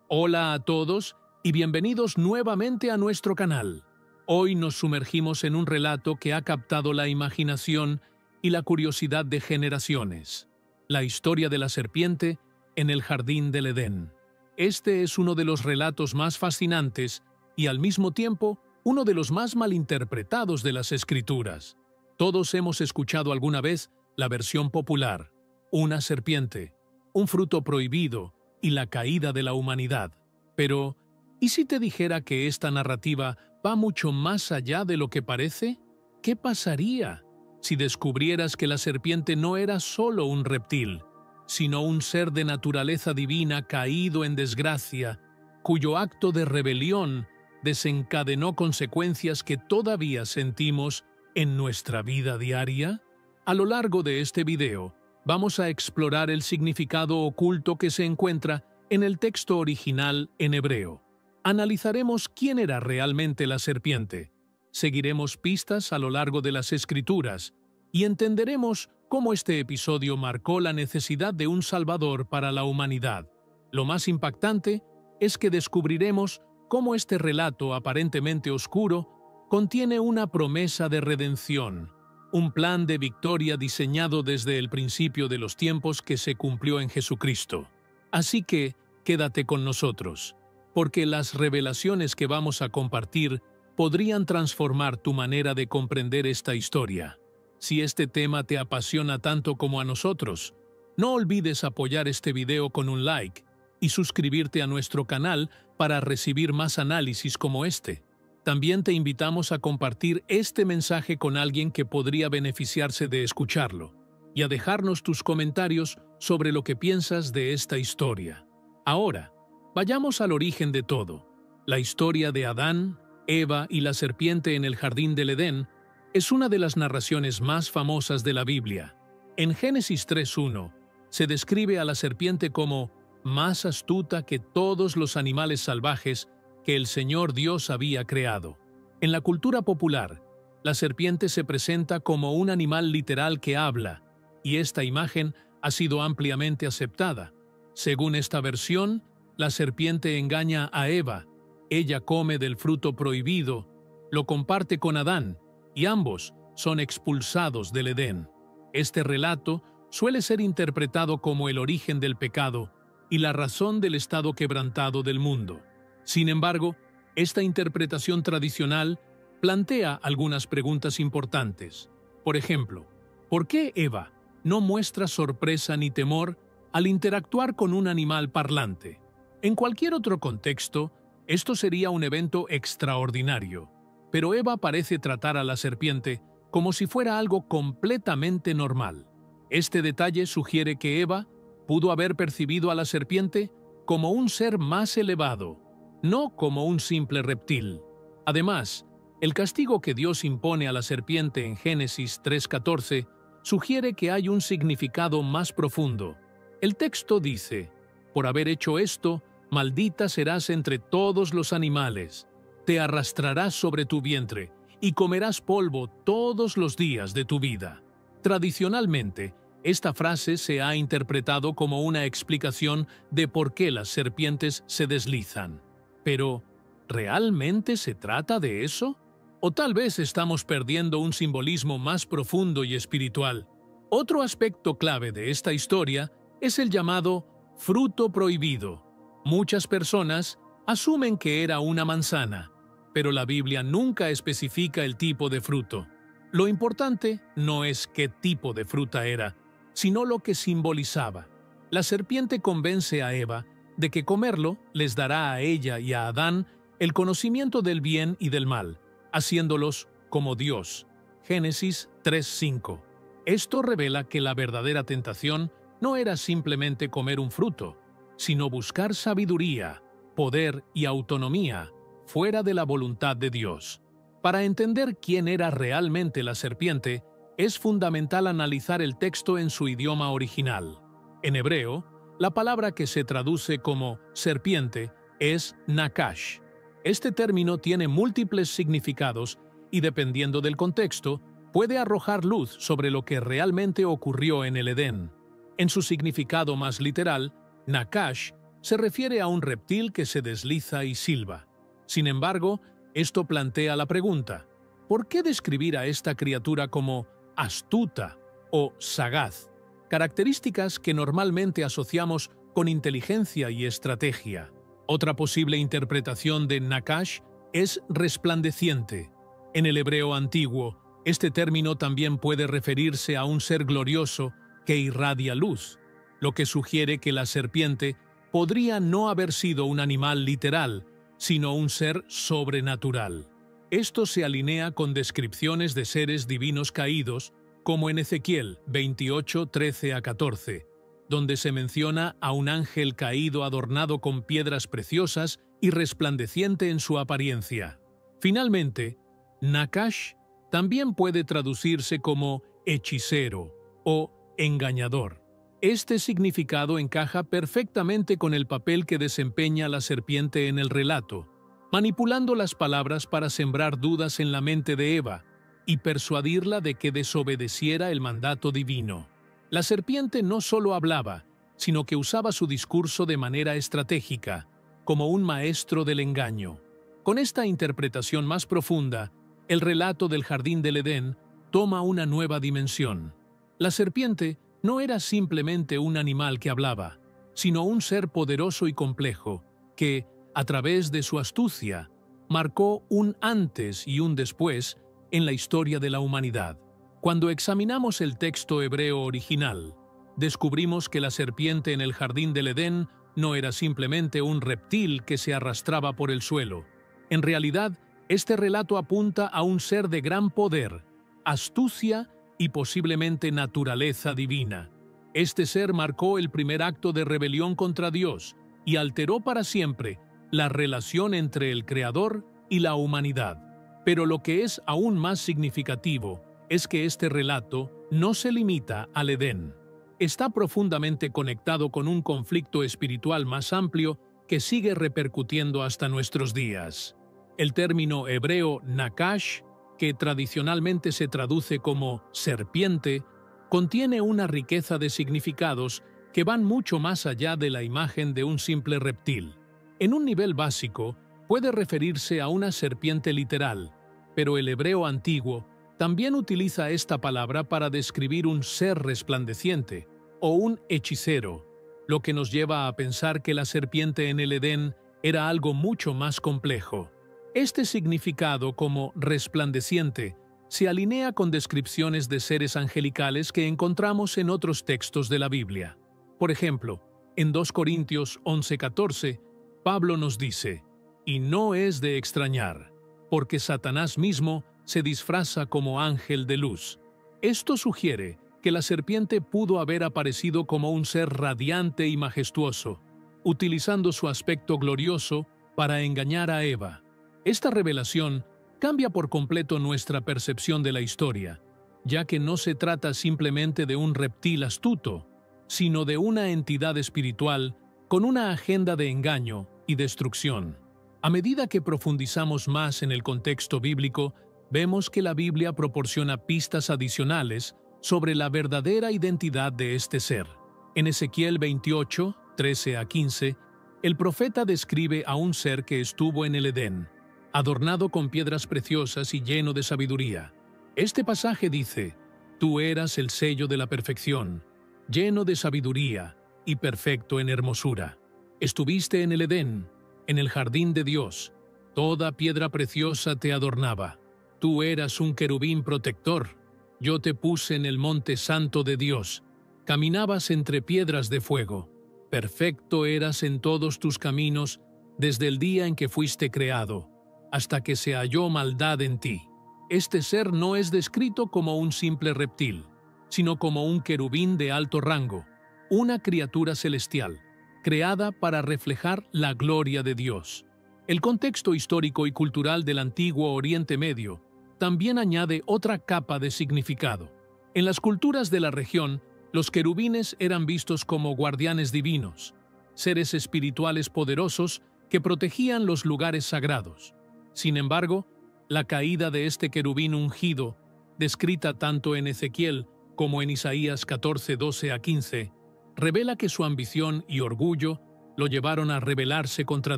Hola a todos y bienvenidos nuevamente a nuestro canal. Hoy nos sumergimos en un relato que ha captado la imaginación y la curiosidad de generaciones. La historia de la serpiente en el jardín del Edén. Este es uno de los relatos más fascinantes y al mismo tiempo uno de los más malinterpretados de las Escrituras. Todos hemos escuchado alguna vez la versión popular, una serpiente, un fruto prohibido y la caída de la humanidad. Pero, ¿y si te dijera que esta narrativa va mucho más allá de lo que parece? ¿Qué pasaría si descubrieras que la serpiente no era solo un reptil, sino un ser de naturaleza divina caído en desgracia, cuyo acto de rebelión desencadenó consecuencias que todavía sentimos en nuestra vida diaria? A lo largo de este video, vamos a explorar el significado oculto que se encuentra en el texto original en hebreo. Analizaremos quién era realmente la serpiente, seguiremos pistas a lo largo de las Escrituras y entenderemos cómo este episodio marcó la necesidad de un Salvador para la humanidad. Lo más impactante es que descubriremos cómo este relato aparentemente oscuro contiene una promesa de redención, un plan de victoria diseñado desde el principio de los tiempos que se cumplió en Jesucristo. Así que, quédate con nosotros, porque las revelaciones que vamos a compartir podrían transformar tu manera de comprender esta historia. Si este tema te apasiona tanto como a nosotros, no olvides apoyar este video con un like y suscribirte a nuestro canal para recibir más análisis como este. También te invitamos a compartir este mensaje con alguien que podría beneficiarse de escucharlo y a dejarnos tus comentarios sobre lo que piensas de esta historia. Ahora, vayamos al origen de todo. La historia de Adán, Eva y la serpiente en el jardín del Edén es una de las narraciones más famosas de la Biblia. En Génesis 3:1 se describe a la serpiente como más astuta que todos los animales salvajes que el Señor Dios había creado. En la cultura popular, la serpiente se presenta como un animal literal que habla, y esta imagen ha sido ampliamente aceptada. Según esta versión, la serpiente engaña a Eva, ella come del fruto prohibido, lo comparte con Adán, y ambos son expulsados del Edén. Este relato suele ser interpretado como el origen del pecado y la razón del estado quebrantado del mundo. Sin embargo, esta interpretación tradicional plantea algunas preguntas importantes. Por ejemplo, ¿por qué Eva no muestra sorpresa ni temor al interactuar con un animal parlante? En cualquier otro contexto, esto sería un evento extraordinario, pero Eva parece tratar a la serpiente como si fuera algo completamente normal. Este detalle sugiere que Eva pudo haber percibido a la serpiente como un ser más elevado, no como un simple reptil. Además, el castigo que Dios impone a la serpiente en Génesis 3:14 sugiere que hay un significado más profundo. El texto dice: «Por haber hecho esto, maldita serás entre todos los animales, te arrastrarás sobre tu vientre y comerás polvo todos los días de tu vida». Tradicionalmente, esta frase se ha interpretado como una explicación de por qué las serpientes se deslizan. Pero, ¿realmente se trata de eso? ¿O tal vez estamos perdiendo un simbolismo más profundo y espiritual? Otro aspecto clave de esta historia es el llamado fruto prohibido. Muchas personas asumen que era una manzana, pero la Biblia nunca especifica el tipo de fruto. Lo importante no es qué tipo de fruta era, sino lo que simbolizaba. La serpiente convence a Eva de que comerlo les dará a ella y a Adán el conocimiento del bien y del mal, haciéndolos como Dios. Génesis 3:5. Esto revela que la verdadera tentación no era simplemente comer un fruto, sino buscar sabiduría, poder y autonomía fuera de la voluntad de Dios. Para entender quién era realmente la serpiente, es fundamental analizar el texto en su idioma original. En hebreo, la palabra que se traduce como serpiente es nakash. Este término tiene múltiples significados y, dependiendo del contexto, puede arrojar luz sobre lo que realmente ocurrió en el Edén. En su significado más literal, nakash se refiere a un reptil que se desliza y silba. Sin embargo, esto plantea la pregunta: ¿por qué describir a esta criatura como astuta o sagaz? Características que normalmente asociamos con inteligencia y estrategia. Otra posible interpretación de Nakash es resplandeciente. En el hebreo antiguo, este término también puede referirse a un ser glorioso que irradia luz, lo que sugiere que la serpiente podría no haber sido un animal literal, sino un ser sobrenatural. Esto se alinea con descripciones de seres divinos caídos, como en Ezequiel 28, 13-14, donde se menciona a un ángel caído adornado con piedras preciosas y resplandeciente en su apariencia. Finalmente, Nakash también puede traducirse como hechicero o engañador. Este significado encaja perfectamente con el papel que desempeña la serpiente en el relato, manipulando las palabras para sembrar dudas en la mente de Eva y persuadirla de que desobedeciera el mandato divino. La serpiente no solo hablaba, sino que usaba su discurso de manera estratégica, como un maestro del engaño. Con esta interpretación más profunda, el relato del Jardín del Edén toma una nueva dimensión. La serpiente no era simplemente un animal que hablaba, sino un ser poderoso y complejo, que, a través de su astucia, marcó un antes y un después en la historia de la humanidad. Cuando examinamos el texto hebreo original, descubrimos que la serpiente en el Jardín del Edén no era simplemente un reptil que se arrastraba por el suelo. En realidad, este relato apunta a un ser de gran poder, astucia y posiblemente naturaleza divina. Este ser marcó el primer acto de rebelión contra Dios y alteró para siempre la relación entre el Creador y la humanidad. Pero lo que es aún más significativo es que este relato no se limita al Edén. Está profundamente conectado con un conflicto espiritual más amplio que sigue repercutiendo hasta nuestros días. El término hebreo Nakash, que tradicionalmente se traduce como serpiente, contiene una riqueza de significados que van mucho más allá de la imagen de un simple reptil. En un nivel básico, puede referirse a una serpiente literal, pero el hebreo antiguo también utiliza esta palabra para describir un ser resplandeciente o un hechicero, lo que nos lleva a pensar que la serpiente en el Edén era algo mucho más complejo. Este significado como resplandeciente se alinea con descripciones de seres angelicales que encontramos en otros textos de la Biblia. Por ejemplo, en 2 Corintios 11:14, Pablo nos dice: «Y no es de extrañar, porque Satanás mismo se disfraza como ángel de luz». Esto sugiere que la serpiente pudo haber aparecido como un ser radiante y majestuoso, utilizando su aspecto glorioso para engañar a Eva. Esta revelación cambia por completo nuestra percepción de la historia, ya que no se trata simplemente de un reptil astuto, sino de una entidad espiritual con una agenda de engaño y destrucción. A medida que profundizamos más en el contexto bíblico, vemos que la Biblia proporciona pistas adicionales sobre la verdadera identidad de este ser. En Ezequiel 28, 13-15, el profeta describe a un ser que estuvo en el Edén, adornado con piedras preciosas y lleno de sabiduría. Este pasaje dice: «Tú eras el sello de la perfección, lleno de sabiduría y perfecto en hermosura. Estuviste en el Edén, en el jardín de Dios. Toda piedra preciosa te adornaba. Tú eras un querubín protector. Yo te puse en el monte santo de Dios. Caminabas entre piedras de fuego. Perfecto eras en todos tus caminos desde el día en que fuiste creado, hasta que se halló maldad en ti». Este ser no es descrito como un simple reptil, sino como un querubín de alto rango, una criatura celestial, creada para reflejar la gloria de Dios. El contexto histórico y cultural del antiguo Oriente Medio también añade otra capa de significado. En las culturas de la región, los querubines eran vistos como guardianes divinos, seres espirituales poderosos que protegían los lugares sagrados. Sin embargo, la caída de este querubín ungido, descrita tanto en Ezequiel como en Isaías 14, 12-15, revela que su ambición y orgullo lo llevaron a rebelarse contra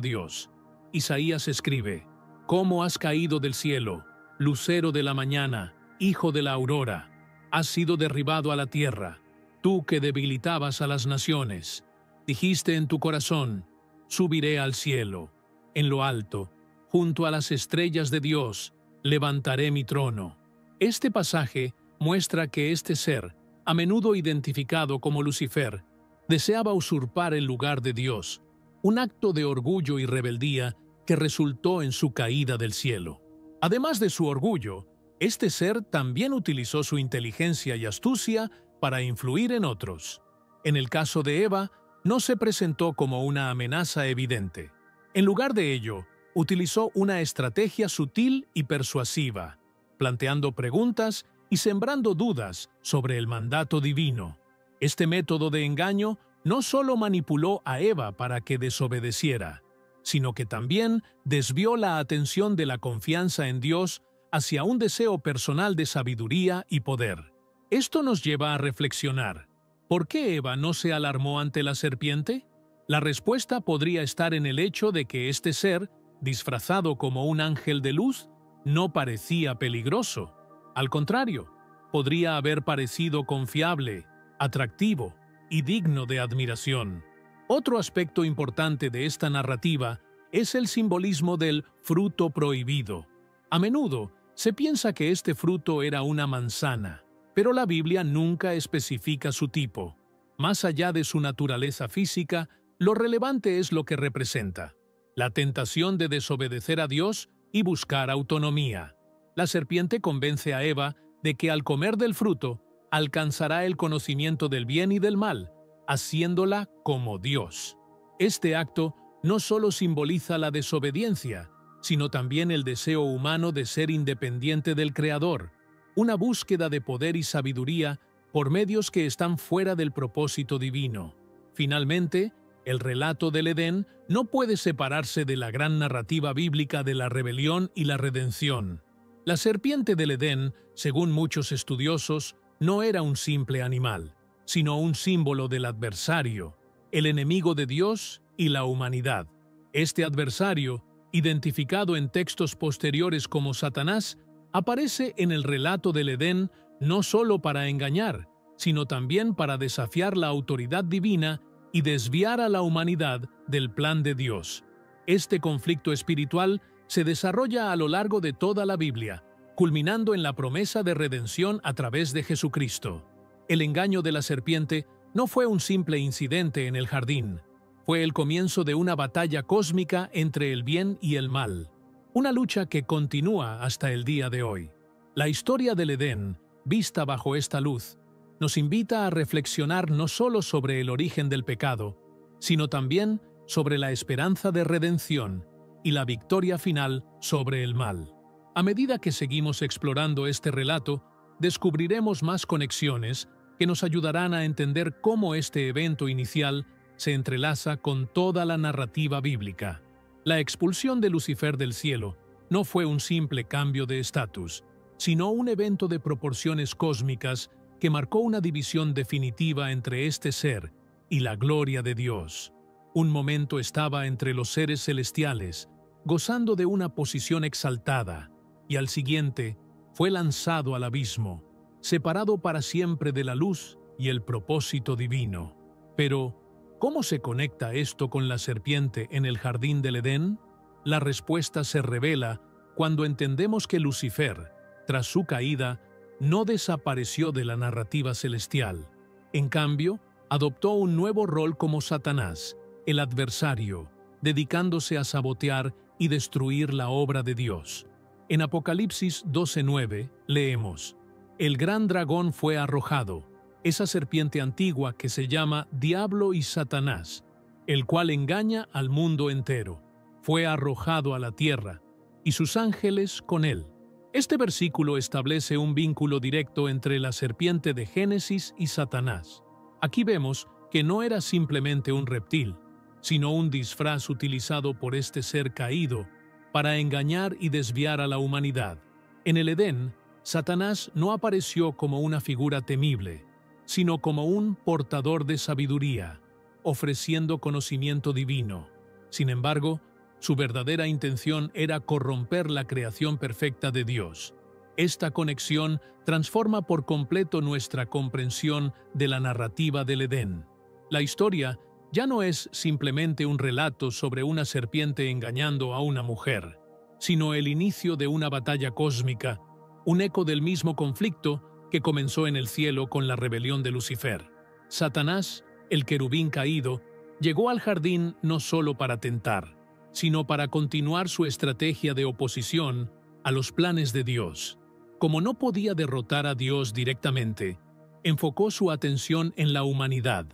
Dios. Isaías escribe: «¿Cómo has caído del cielo, lucero de la mañana, hijo de la aurora? Has sido derribado a la tierra, tú que debilitabas a las naciones. Dijiste en tu corazón: subiré al cielo, en lo alto, junto a las estrellas de Dios, levantaré mi trono». Este pasaje muestra que este ser, a menudo identificado como Lucifer, deseaba usurpar el lugar de Dios, un acto de orgullo y rebeldía que resultó en su caída del cielo. Además de su orgullo, este ser también utilizó su inteligencia y astucia para influir en otros. En el caso de Eva, no se presentó como una amenaza evidente. En lugar de ello, utilizó una estrategia sutil y persuasiva, planteando preguntas y sembrando dudas sobre el mandato divino. Este método de engaño no solo manipuló a Eva para que desobedeciera, sino que también desvió la atención de la confianza en Dios hacia un deseo personal de sabiduría y poder. Esto nos lleva a reflexionar: ¿por qué Eva no se alarmó ante la serpiente? La respuesta podría estar en el hecho de que este ser, disfrazado como un ángel de luz, no parecía peligroso. Al contrario, podría haber parecido confiable, atractivo y digno de admiración. Otro aspecto importante de esta narrativa es el simbolismo del fruto prohibido. A menudo se piensa que este fruto era una manzana, pero la Biblia nunca especifica su tipo. Más allá de su naturaleza física, lo relevante es lo que representa: la tentación de desobedecer a Dios y buscar autonomía. La serpiente convence a Eva de que al comer del fruto alcanzará el conocimiento del bien y del mal, haciéndola como Dios. Este acto no solo simboliza la desobediencia, sino también el deseo humano de ser independiente del Creador, una búsqueda de poder y sabiduría por medios que están fuera del propósito divino. Finalmente, el relato del Edén no puede separarse de la gran narrativa bíblica de la rebelión y la redención. La serpiente del Edén, según muchos estudiosos, no era un simple animal, sino un símbolo del adversario, el enemigo de Dios y la humanidad. Este adversario, identificado en textos posteriores como Satanás, aparece en el relato del Edén no solo para engañar, sino también para desafiar la autoridad divina y desviar a la humanidad del plan de Dios. Este conflicto espiritual se desarrolla a lo largo de toda la Biblia, culminando en la promesa de redención a través de Jesucristo. El engaño de la serpiente no fue un simple incidente en el jardín, fue el comienzo de una batalla cósmica entre el bien y el mal, una lucha que continúa hasta el día de hoy. La historia del Edén, vista bajo esta luz, nos invita a reflexionar no solo sobre el origen del pecado, sino también sobre la esperanza de redención y la victoria final sobre el mal. A medida que seguimos explorando este relato, descubriremos más conexiones que nos ayudarán a entender cómo este evento inicial se entrelaza con toda la narrativa bíblica. La expulsión de Lucifer del cielo no fue un simple cambio de estatus, sino un evento de proporciones cósmicas que marcó una división definitiva entre este ser y la gloria de Dios. Un momento estaba entre los seres celestiales, gozando de una posición exaltada, y al siguiente fue lanzado al abismo, separado para siempre de la luz y el propósito divino. Pero, ¿cómo se conecta esto con la serpiente en el jardín del Edén? La respuesta se revela cuando entendemos que Lucifer, tras su caída, no desapareció de la narrativa celestial. En cambio, adoptó un nuevo rol como Satanás, el adversario, dedicándose a sabotear y destruir la obra de Dios. En Apocalipsis 12:9 leemos: «El gran dragón fue arrojado, esa serpiente antigua que se llama Diablo y Satanás, el cual engaña al mundo entero. Fue arrojado a la tierra, y sus ángeles con él». Este versículo establece un vínculo directo entre la serpiente de Génesis y Satanás. Aquí vemos que no era simplemente un reptil, sino un disfraz utilizado por este ser caído para engañar y desviar a la humanidad. En el Edén, Satanás no apareció como una figura temible, sino como un portador de sabiduría, ofreciendo conocimiento divino. Sin embargo, su verdadera intención era corromper la creación perfecta de Dios. Esta conexión transforma por completo nuestra comprensión de la narrativa del Edén. La historia ya no es simplemente un relato sobre una serpiente engañando a una mujer, sino el inicio de una batalla cósmica, un eco del mismo conflicto que comenzó en el cielo con la rebelión de Lucifer. Satanás, el querubín caído, llegó al jardín no solo para tentar, sino para continuar su estrategia de oposición a los planes de Dios. Como no podía derrotar a Dios directamente, enfocó su atención en la humanidad,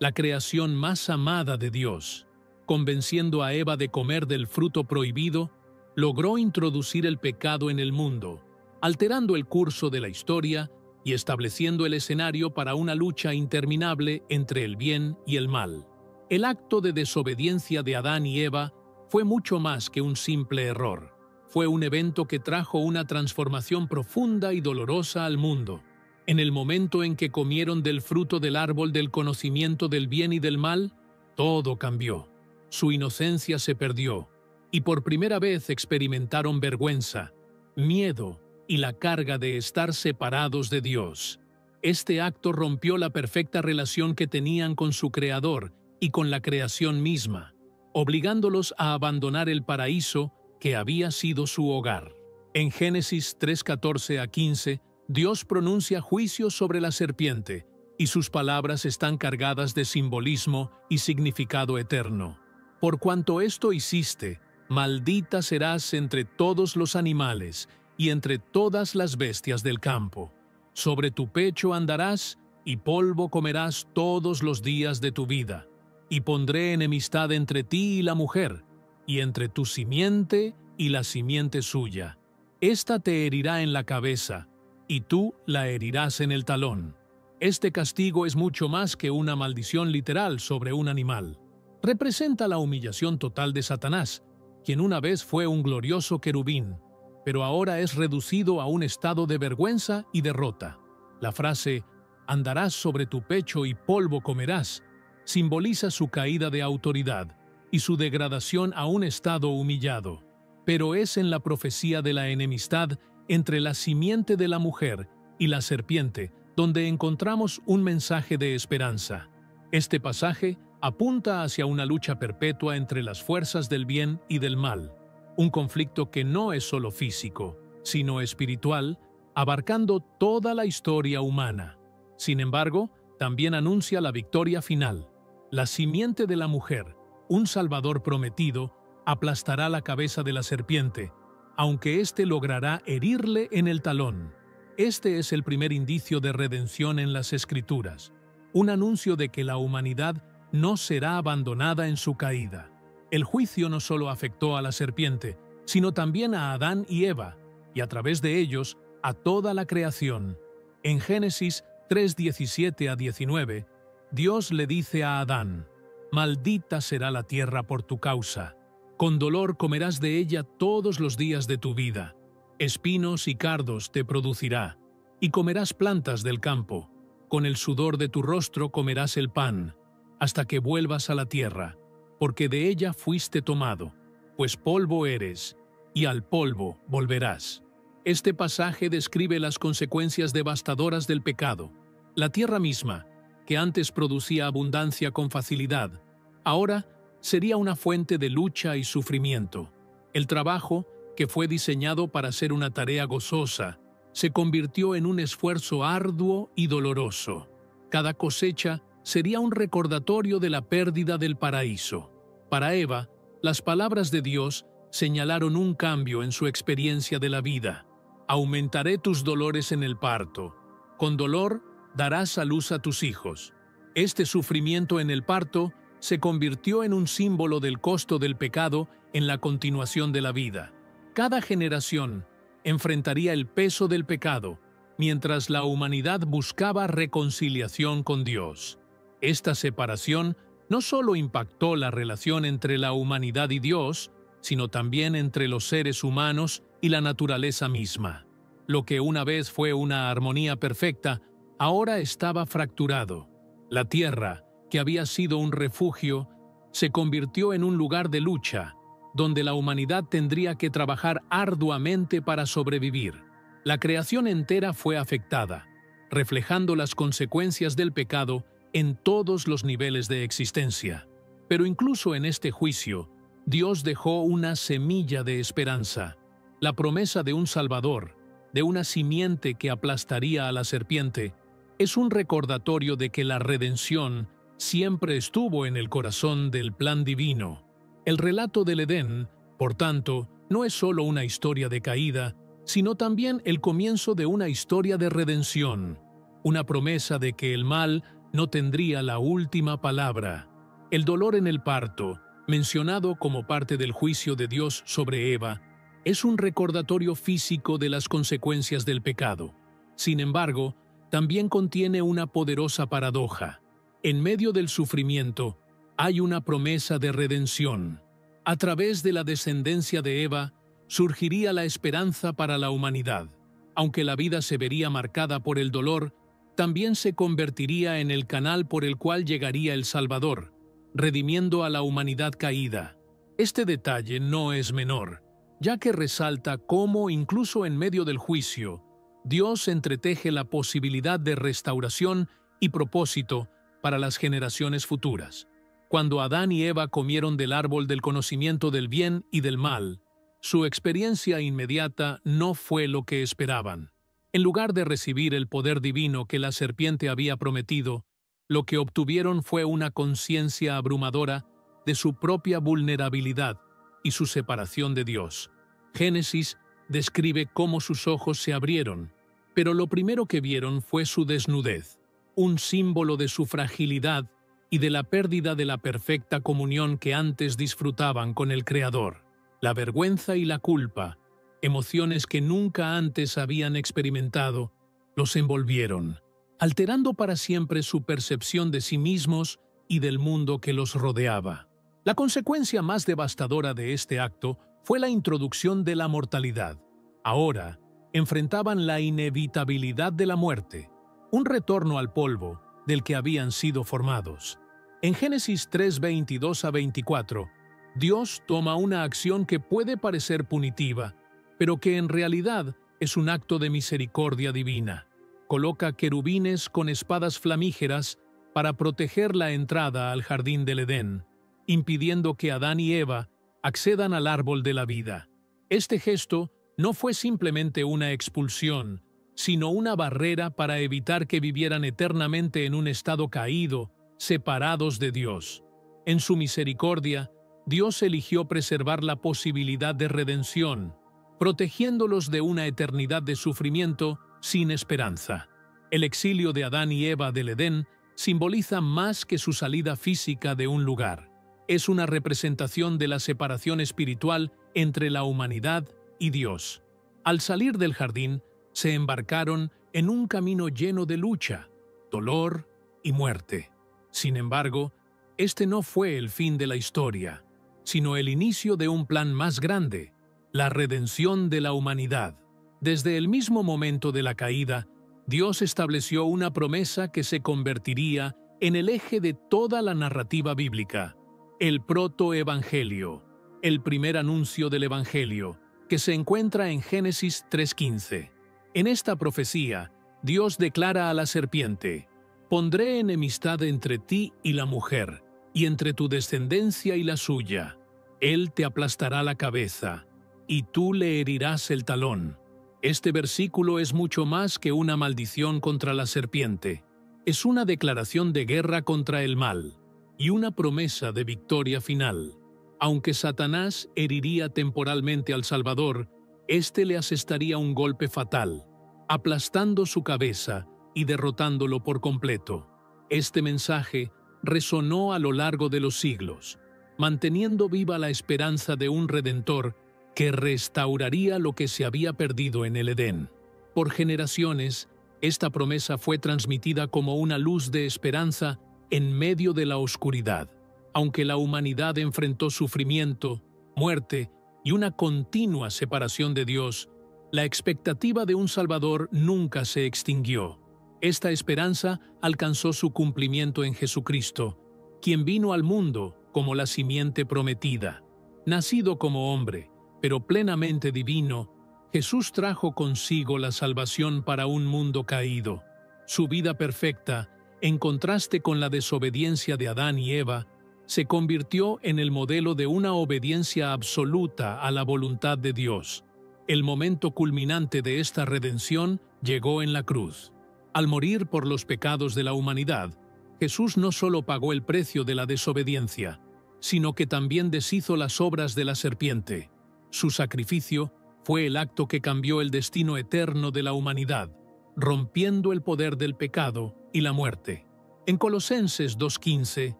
la creación más amada de Dios. Convenciendo a Eva de comer del fruto prohibido, logró introducir el pecado en el mundo, alterando el curso de la historia y estableciendo el escenario para una lucha interminable entre el bien y el mal. El acto de desobediencia de Adán y Eva fue mucho más que un simple error. Fue un evento que trajo una transformación profunda y dolorosa al mundo. En el momento en que comieron del fruto del árbol del conocimiento del bien y del mal, todo cambió. Su inocencia se perdió, y por primera vez experimentaron vergüenza, miedo y la carga de estar separados de Dios. Este acto rompió la perfecta relación que tenían con su Creador y con la creación misma, obligándolos a abandonar el paraíso que había sido su hogar. En Génesis 3:14-15, Dios pronuncia juicio sobre la serpiente, y sus palabras están cargadas de simbolismo y significado eterno. Por cuanto esto hiciste, maldita serás entre todos los animales y entre todas las bestias del campo. Sobre tu pecho andarás, y polvo comerás todos los días de tu vida. Y pondré enemistad entre ti y la mujer, y entre tu simiente y la simiente suya. Ésta te herirá en la cabeza, y tú la herirás en el talón. Este castigo es mucho más que una maldición literal sobre un animal. Representa la humillación total de Satanás, quien una vez fue un glorioso querubín, pero ahora es reducido a un estado de vergüenza y derrota. La frase, andarás sobre tu pecho y polvo comerás, simboliza su caída de autoridad y su degradación a un estado humillado. Pero es en la profecía de la enemistad entre la simiente de la mujer y la serpiente donde encontramos un mensaje de esperanza. Este pasaje apunta hacia una lucha perpetua entre las fuerzas del bien y del mal, un conflicto que no es solo físico, sino espiritual, abarcando toda la historia humana. Sin embargo, también anuncia la victoria final. La simiente de la mujer, un Salvador prometido, aplastará la cabeza de la serpiente, aunque éste logrará herirle en el talón. Este es el primer indicio de redención en las Escrituras, un anuncio de que la humanidad no será abandonada en su caída. El juicio no solo afectó a la serpiente, sino también a Adán y Eva, y a través de ellos a toda la creación. En Génesis 3:17-19, Dios le dice a Adán: «Maldita será la tierra por tu causa. Con dolor comerás de ella todos los días de tu vida. Espinos y cardos te producirá, y comerás plantas del campo. Con el sudor de tu rostro comerás el pan, hasta que vuelvas a la tierra, porque de ella fuiste tomado, pues polvo eres, y al polvo volverás». Este pasaje describe las consecuencias devastadoras del pecado. La tierra misma, que antes producía abundancia con facilidad, ahora sería una fuente de lucha y sufrimiento. El trabajo, que fue diseñado para ser una tarea gozosa, se convirtió en un esfuerzo arduo y doloroso. Cada cosecha sería un recordatorio de la pérdida del paraíso. Para Eva, las palabras de Dios señalaron un cambio en su experiencia de la vida. «Aumentaré tus dolores en el parto. Con dolor darás a luz a tus hijos». Este sufrimiento en el parto se convirtió en un símbolo del costo del pecado en la continuación de la vida. Cada generación enfrentaría el peso del pecado, mientras la humanidad buscaba reconciliación con Dios. Esta separación no solo impactó la relación entre la humanidad y Dios, sino también entre los seres humanos y la naturaleza misma. Lo que una vez fue una armonía perfecta, ahora estaba fracturado. La tierra, que había sido un refugio, se convirtió en un lugar de lucha, donde la humanidad tendría que trabajar arduamente para sobrevivir. La creación entera fue afectada, reflejando las consecuencias del pecado en todos los niveles de existencia. Pero incluso en este juicio, Dios dejó una semilla de esperanza, la promesa de un Salvador, de una simiente que aplastaría a la serpiente. Es un recordatorio de que la redención siempre estuvo en el corazón del plan divino. El relato del Edén, por tanto, no es solo una historia de caída, sino también el comienzo de una historia de redención, una promesa de que el mal no tendría la última palabra. El dolor en el parto, mencionado como parte del juicio de Dios sobre Eva, es un recordatorio físico de las consecuencias del pecado. Sin embargo, también contiene una poderosa paradoja. En medio del sufrimiento, hay una promesa de redención. A través de la descendencia de Eva, surgiría la esperanza para la humanidad. Aunque la vida se vería marcada por el dolor, también se convertiría en el canal por el cual llegaría el Salvador, redimiendo a la humanidad caída. Este detalle no es menor, ya que resalta cómo, incluso en medio del juicio, Dios entreteje la posibilidad de restauración y propósito para las generaciones futuras. Cuando Adán y Eva comieron del árbol del conocimiento del bien y del mal, su experiencia inmediata no fue lo que esperaban. En lugar de recibir el poder divino que la serpiente había prometido, lo que obtuvieron fue una conciencia abrumadora de su propia vulnerabilidad y su separación de Dios. Génesis describe cómo sus ojos se abrieron, pero lo primero que vieron fue su desnudez, un símbolo de su fragilidad y de la pérdida de la perfecta comunión que antes disfrutaban con el Creador. La vergüenza y la culpa, emociones que nunca antes habían experimentado, los envolvieron, alterando para siempre su percepción de sí mismos y del mundo que los rodeaba. La consecuencia más devastadora de este acto fue la introducción de la mortalidad. Ahora, enfrentaban la inevitabilidad de la muerte, un retorno al polvo del que habían sido formados. En Génesis 3:22-24, Dios toma una acción que puede parecer punitiva, pero que en realidad es un acto de misericordia divina. Coloca querubines con espadas flamígeras para proteger la entrada al jardín del Edén, impidiendo que Adán y Eva accedan al árbol de la vida. Este gesto no fue simplemente una expulsión, sino una barrera para evitar que vivieran eternamente en un estado caído, separados de Dios. En su misericordia, Dios eligió preservar la posibilidad de redención, protegiéndolos de una eternidad de sufrimiento sin esperanza. El exilio de Adán y Eva del Edén simboliza más que su salida física de un lugar. Es una representación de la separación espiritual entre la humanidad y Dios. Al salir del jardín, se embarcaron en un camino lleno de lucha, dolor y muerte. Sin embargo, este no fue el fin de la historia, sino el inicio de un plan más grande, la redención de la humanidad. Desde el mismo momento de la caída, Dios estableció una promesa que se convertiría en el eje de toda la narrativa bíblica, el protoevangelio, el primer anuncio del Evangelio, que se encuentra en Génesis 3:15. En esta profecía, Dios declara a la serpiente: «Pondré enemistad entre ti y la mujer, y entre tu descendencia y la suya. Él te aplastará la cabeza, y tú le herirás el talón». Este versículo es mucho más que una maldición contra la serpiente. Es una declaración de guerra contra el mal y una promesa de victoria final. Aunque Satanás heriría temporalmente al Salvador, éste le asestaría un golpe fatal, aplastando su cabeza y derrotándolo por completo. Este mensaje resonó a lo largo de los siglos, manteniendo viva la esperanza de un Redentor que restauraría lo que se había perdido en el Edén. Por generaciones, esta promesa fue transmitida como una luz de esperanza en medio de la oscuridad. Aunque la humanidad enfrentó sufrimiento, muerte y una continua separación de Dios, la expectativa de un Salvador nunca se extinguió. Esta esperanza alcanzó su cumplimiento en Jesucristo, quien vino al mundo como la simiente prometida. Nacido como hombre, pero plenamente divino, Jesús trajo consigo la salvación para un mundo caído. Su vida perfecta, en contraste con la desobediencia de Adán y Eva, se convirtió en el modelo de una obediencia absoluta a la voluntad de Dios. El momento culminante de esta redención llegó en la cruz. Al morir por los pecados de la humanidad, Jesús no solo pagó el precio de la desobediencia, sino que también deshizo las obras de la serpiente. Su sacrificio fue el acto que cambió el destino eterno de la humanidad, rompiendo el poder del pecado y la muerte. En Colosenses 2:15,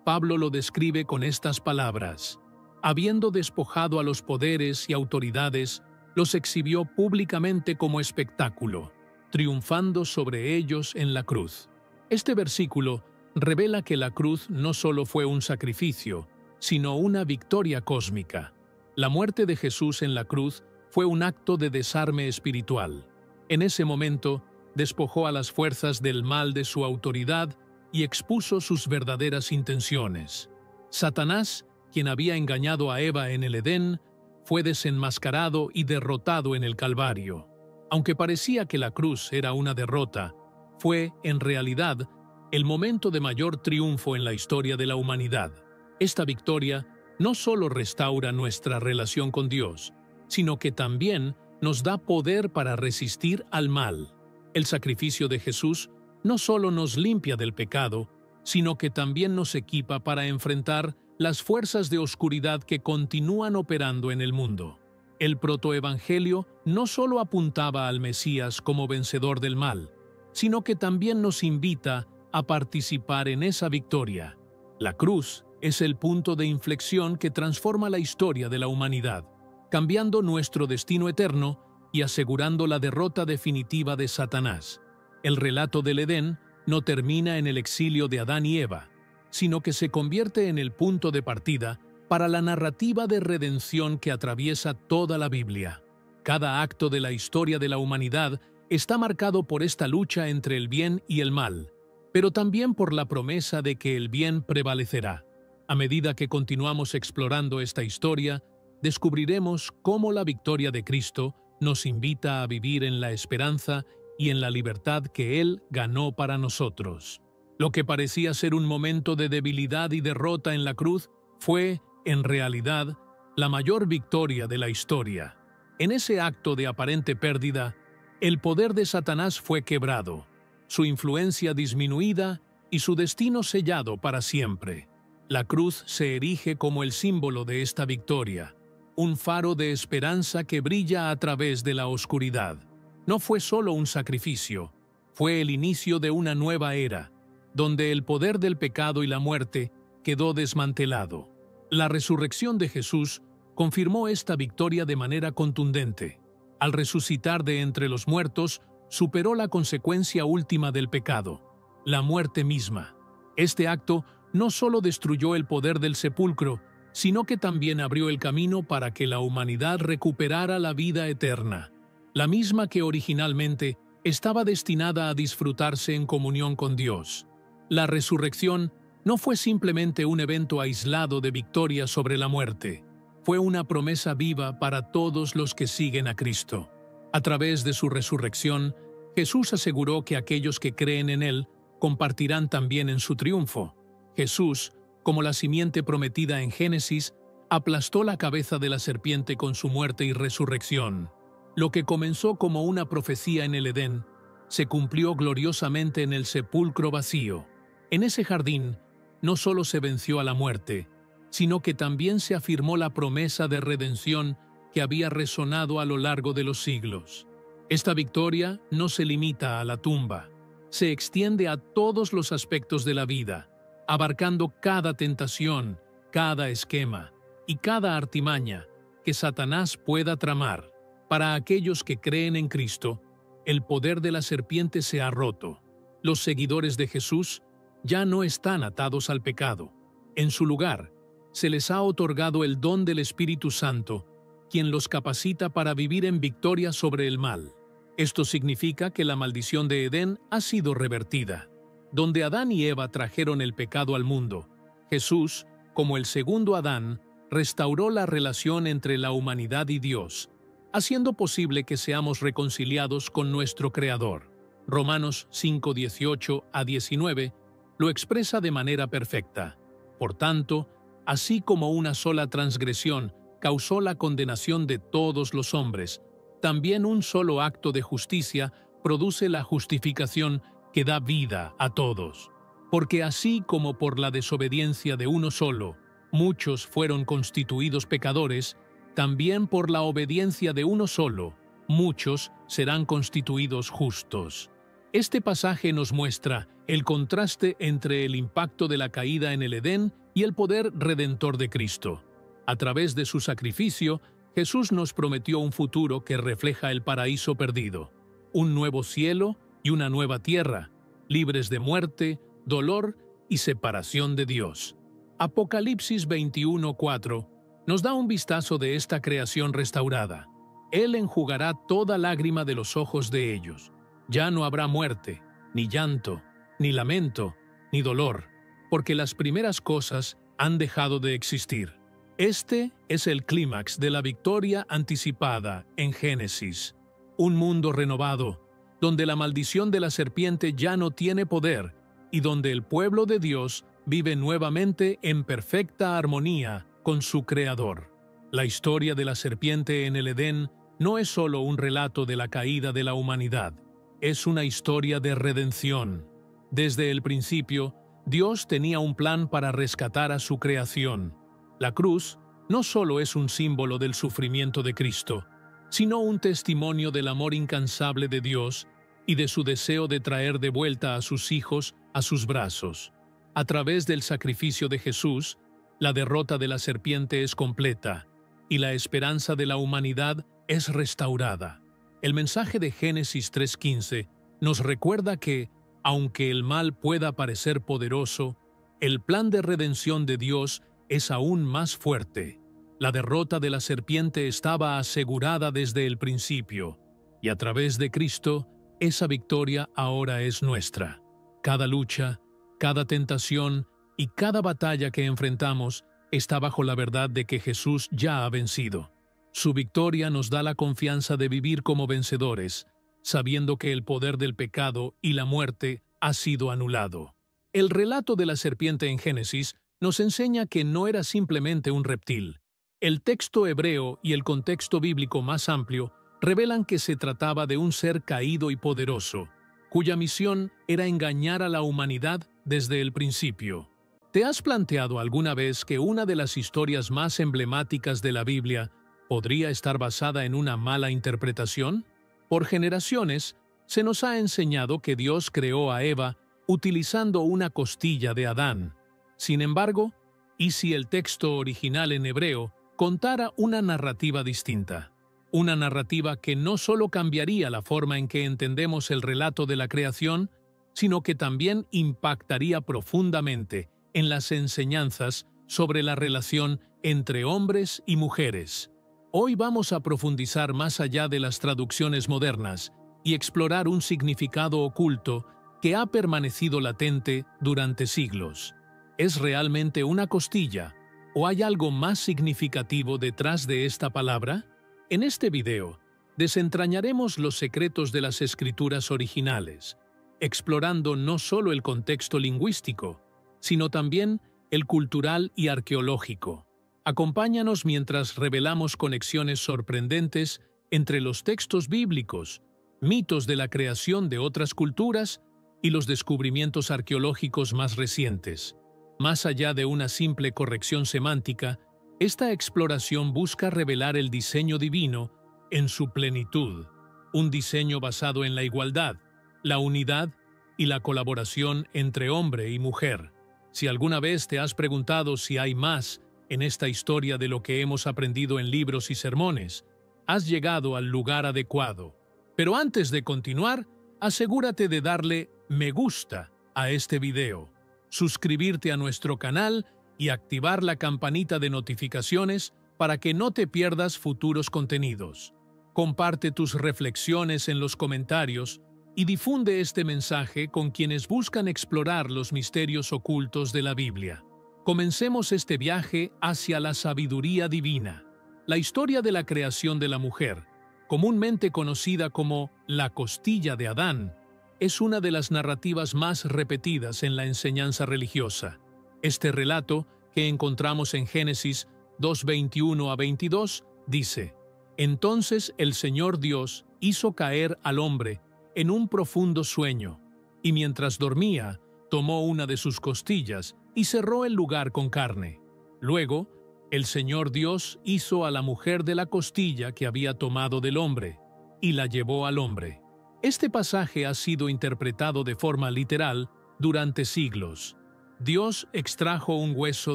Pablo lo describe con estas palabras: habiendo despojado a los poderes y autoridades, los exhibió públicamente como espectáculo, triunfando sobre ellos en la cruz. Este versículo revela que la cruz no solo fue un sacrificio, sino una victoria cósmica. La muerte de Jesús en la cruz fue un acto de desarme espiritual. En ese momento, despojó a las fuerzas del mal de su autoridad y expuso sus verdaderas intenciones. Satanás, quien había engañado a Eva en el Edén, fue desenmascarado y derrotado en el Calvario. Aunque parecía que la cruz era una derrota, fue, en realidad, el momento de mayor triunfo en la historia de la humanidad. Esta victoria no solo restaura nuestra relación con Dios, sino que también nos da poder para resistir al mal. El sacrificio de Jesús no solo nos limpia del pecado, sino que también nos equipa para enfrentar las fuerzas de oscuridad que continúan operando en el mundo. El protoevangelio no solo apuntaba al Mesías como vencedor del mal, sino que también nos invita a participar en esa victoria. La cruz es el punto de inflexión que transforma la historia de la humanidad, cambiando nuestro destino eterno y asegurando la derrota definitiva de Satanás. El relato del Edén no termina en el exilio de Adán y Eva, sino que se convierte en el punto de partida para la narrativa de redención que atraviesa toda la Biblia. Cada acto de la historia de la humanidad está marcado por esta lucha entre el bien y el mal, pero también por la promesa de que el bien prevalecerá. A medida que continuamos explorando esta historia, descubriremos cómo la victoria de Cristo nos invita a vivir en la esperanza y en la libertad que Él ganó para nosotros. Lo que parecía ser un momento de debilidad y derrota en la cruz fue, en realidad, la mayor victoria de la historia. En ese acto de aparente pérdida, el poder de Satanás fue quebrado, su influencia disminuida y su destino sellado para siempre. La cruz se erige como el símbolo de esta victoria, un faro de esperanza que brilla a través de la oscuridad. No fue solo un sacrificio, fue el inicio de una nueva era, donde el poder del pecado y la muerte quedó desmantelado. La resurrección de Jesús confirmó esta victoria de manera contundente. Al resucitar de entre los muertos, superó la consecuencia última del pecado, la muerte misma. Este acto no solo destruyó el poder del sepulcro, sino que también abrió el camino para que la humanidad recuperara la vida eterna, la misma que originalmente estaba destinada a disfrutarse en comunión con Dios. La resurrección no fue simplemente un evento aislado de victoria sobre la muerte, fue una promesa viva para todos los que siguen a Cristo. A través de su resurrección, Jesús aseguró que aquellos que creen en Él compartirán también en su triunfo. Jesús, como la simiente prometida en Génesis, aplastó la cabeza de la serpiente con su muerte y resurrección. Lo que comenzó como una profecía en el Edén, se cumplió gloriosamente en el sepulcro vacío. En ese jardín, no solo se venció a la muerte, sino que también se afirmó la promesa de redención que había resonado a lo largo de los siglos. Esta victoria no se limita a la tumba, se extiende a todos los aspectos de la vida, abarcando cada tentación, cada esquema y cada artimaña que Satanás pueda tramar. Para aquellos que creen en Cristo, el poder de la serpiente se ha roto. Los seguidores de Jesús ya no están atados al pecado. En su lugar, se les ha otorgado el don del Espíritu Santo, quien los capacita para vivir en victoria sobre el mal. Esto significa que la maldición de Edén ha sido revertida. Donde Adán y Eva trajeron el pecado al mundo, Jesús, como el segundo Adán, restauró la relación entre la humanidad y Dios, haciendo posible que seamos reconciliados con nuestro Creador. Romanos 5:18 a 19 lo expresa de manera perfecta. Por tanto, así como una sola transgresión causó la condenación de todos los hombres, también un solo acto de justicia produce la justificación que da vida a todos. Porque así como por la desobediencia de uno solo, muchos fueron constituidos pecadores, también por la obediencia de uno solo, muchos serán constituidos justos. Este pasaje nos muestra el contraste entre el impacto de la caída en el Edén y el poder redentor de Cristo. A través de su sacrificio, Jesús nos prometió un futuro que refleja el paraíso perdido, un nuevo cielo y una nueva tierra, libres de muerte, dolor y separación de Dios. Apocalipsis 21:4 nos da un vistazo de esta creación restaurada. Él enjugará toda lágrima de los ojos de ellos. Ya no habrá muerte, ni llanto, ni lamento, ni dolor, porque las primeras cosas han dejado de existir. Este es el clímax de la victoria anticipada en Génesis. Un mundo renovado, donde la maldición de la serpiente ya no tiene poder y donde el pueblo de Dios vive nuevamente en perfecta armonía con su Creador. La historia de la serpiente en el Edén no es solo un relato de la caída de la humanidad, es una historia de redención. Desde el principio, Dios tenía un plan para rescatar a su creación. La cruz no solo es un símbolo del sufrimiento de Cristo, sino un testimonio del amor incansable de Dios y de su deseo de traer de vuelta a sus hijos a sus brazos. A través del sacrificio de Jesús, la derrota de la serpiente es completa y la esperanza de la humanidad es restaurada. El mensaje de Génesis 3:15 nos recuerda que, aunque el mal pueda parecer poderoso, el plan de redención de Dios es aún más fuerte. La derrota de la serpiente estaba asegurada desde el principio, y a través de Cristo, esa victoria ahora es nuestra. Cada lucha, cada tentación y cada batalla que enfrentamos está bajo la verdad de que Jesús ya ha vencido. Su victoria nos da la confianza de vivir como vencedores, sabiendo que el poder del pecado y la muerte ha sido anulado. El relato de la serpiente en Génesis nos enseña que no era simplemente un reptil. El texto hebreo y el contexto bíblico más amplio revelan que se trataba de un ser caído y poderoso, cuya misión era engañar a la humanidad desde el principio. ¿Te has planteado alguna vez que una de las historias más emblemáticas de la Biblia podría estar basada en una mala interpretación? Por generaciones, se nos ha enseñado que Dios creó a Eva utilizando una costilla de Adán. Sin embargo, ¿y si el texto original en hebreo contara una narrativa distinta? Una narrativa que no solo cambiaría la forma en que entendemos el relato de la creación, sino que también impactaría profundamente en las enseñanzas sobre la relación entre hombres y mujeres. Hoy vamos a profundizar más allá de las traducciones modernas y explorar un significado oculto que ha permanecido latente durante siglos. ¿Es realmente una costilla o hay algo más significativo detrás de esta palabra? En este video, desentrañaremos los secretos de las escrituras originales, explorando no solo el contexto lingüístico, sino también el cultural y arqueológico. Acompáñanos mientras revelamos conexiones sorprendentes entre los textos bíblicos, mitos de la creación de otras culturas y los descubrimientos arqueológicos más recientes. Más allá de una simple corrección semántica, esta exploración busca revelar el diseño divino en su plenitud, un diseño basado en la igualdad, la unidad y la colaboración entre hombre y mujer. Si alguna vez te has preguntado si hay más en esta historia de lo que hemos aprendido en libros y sermones, has llegado al lugar adecuado. Pero antes de continuar, asegúrate de darle me gusta a este video, suscribirte a nuestro canal y activar la campanita de notificaciones para que no te pierdas futuros contenidos. Comparte tus reflexiones en los comentarios y difunde este mensaje con quienes buscan explorar los misterios ocultos de la Biblia. Comencemos este viaje hacia la sabiduría divina. La historia de la creación de la mujer, comúnmente conocida como la costilla de Adán, es una de las narrativas más repetidas en la enseñanza religiosa. Este relato, que encontramos en Génesis 2:21 a 22, dice: Entonces el Señor Dios hizo caer al hombre en un profundo sueño, y mientras dormía, tomó una de sus costillas y cerró el lugar con carne. Luego, el Señor Dios hizo a la mujer de la costilla que había tomado del hombre, y la llevó al hombre. Este pasaje ha sido interpretado de forma literal durante siglos. Dios extrajo un hueso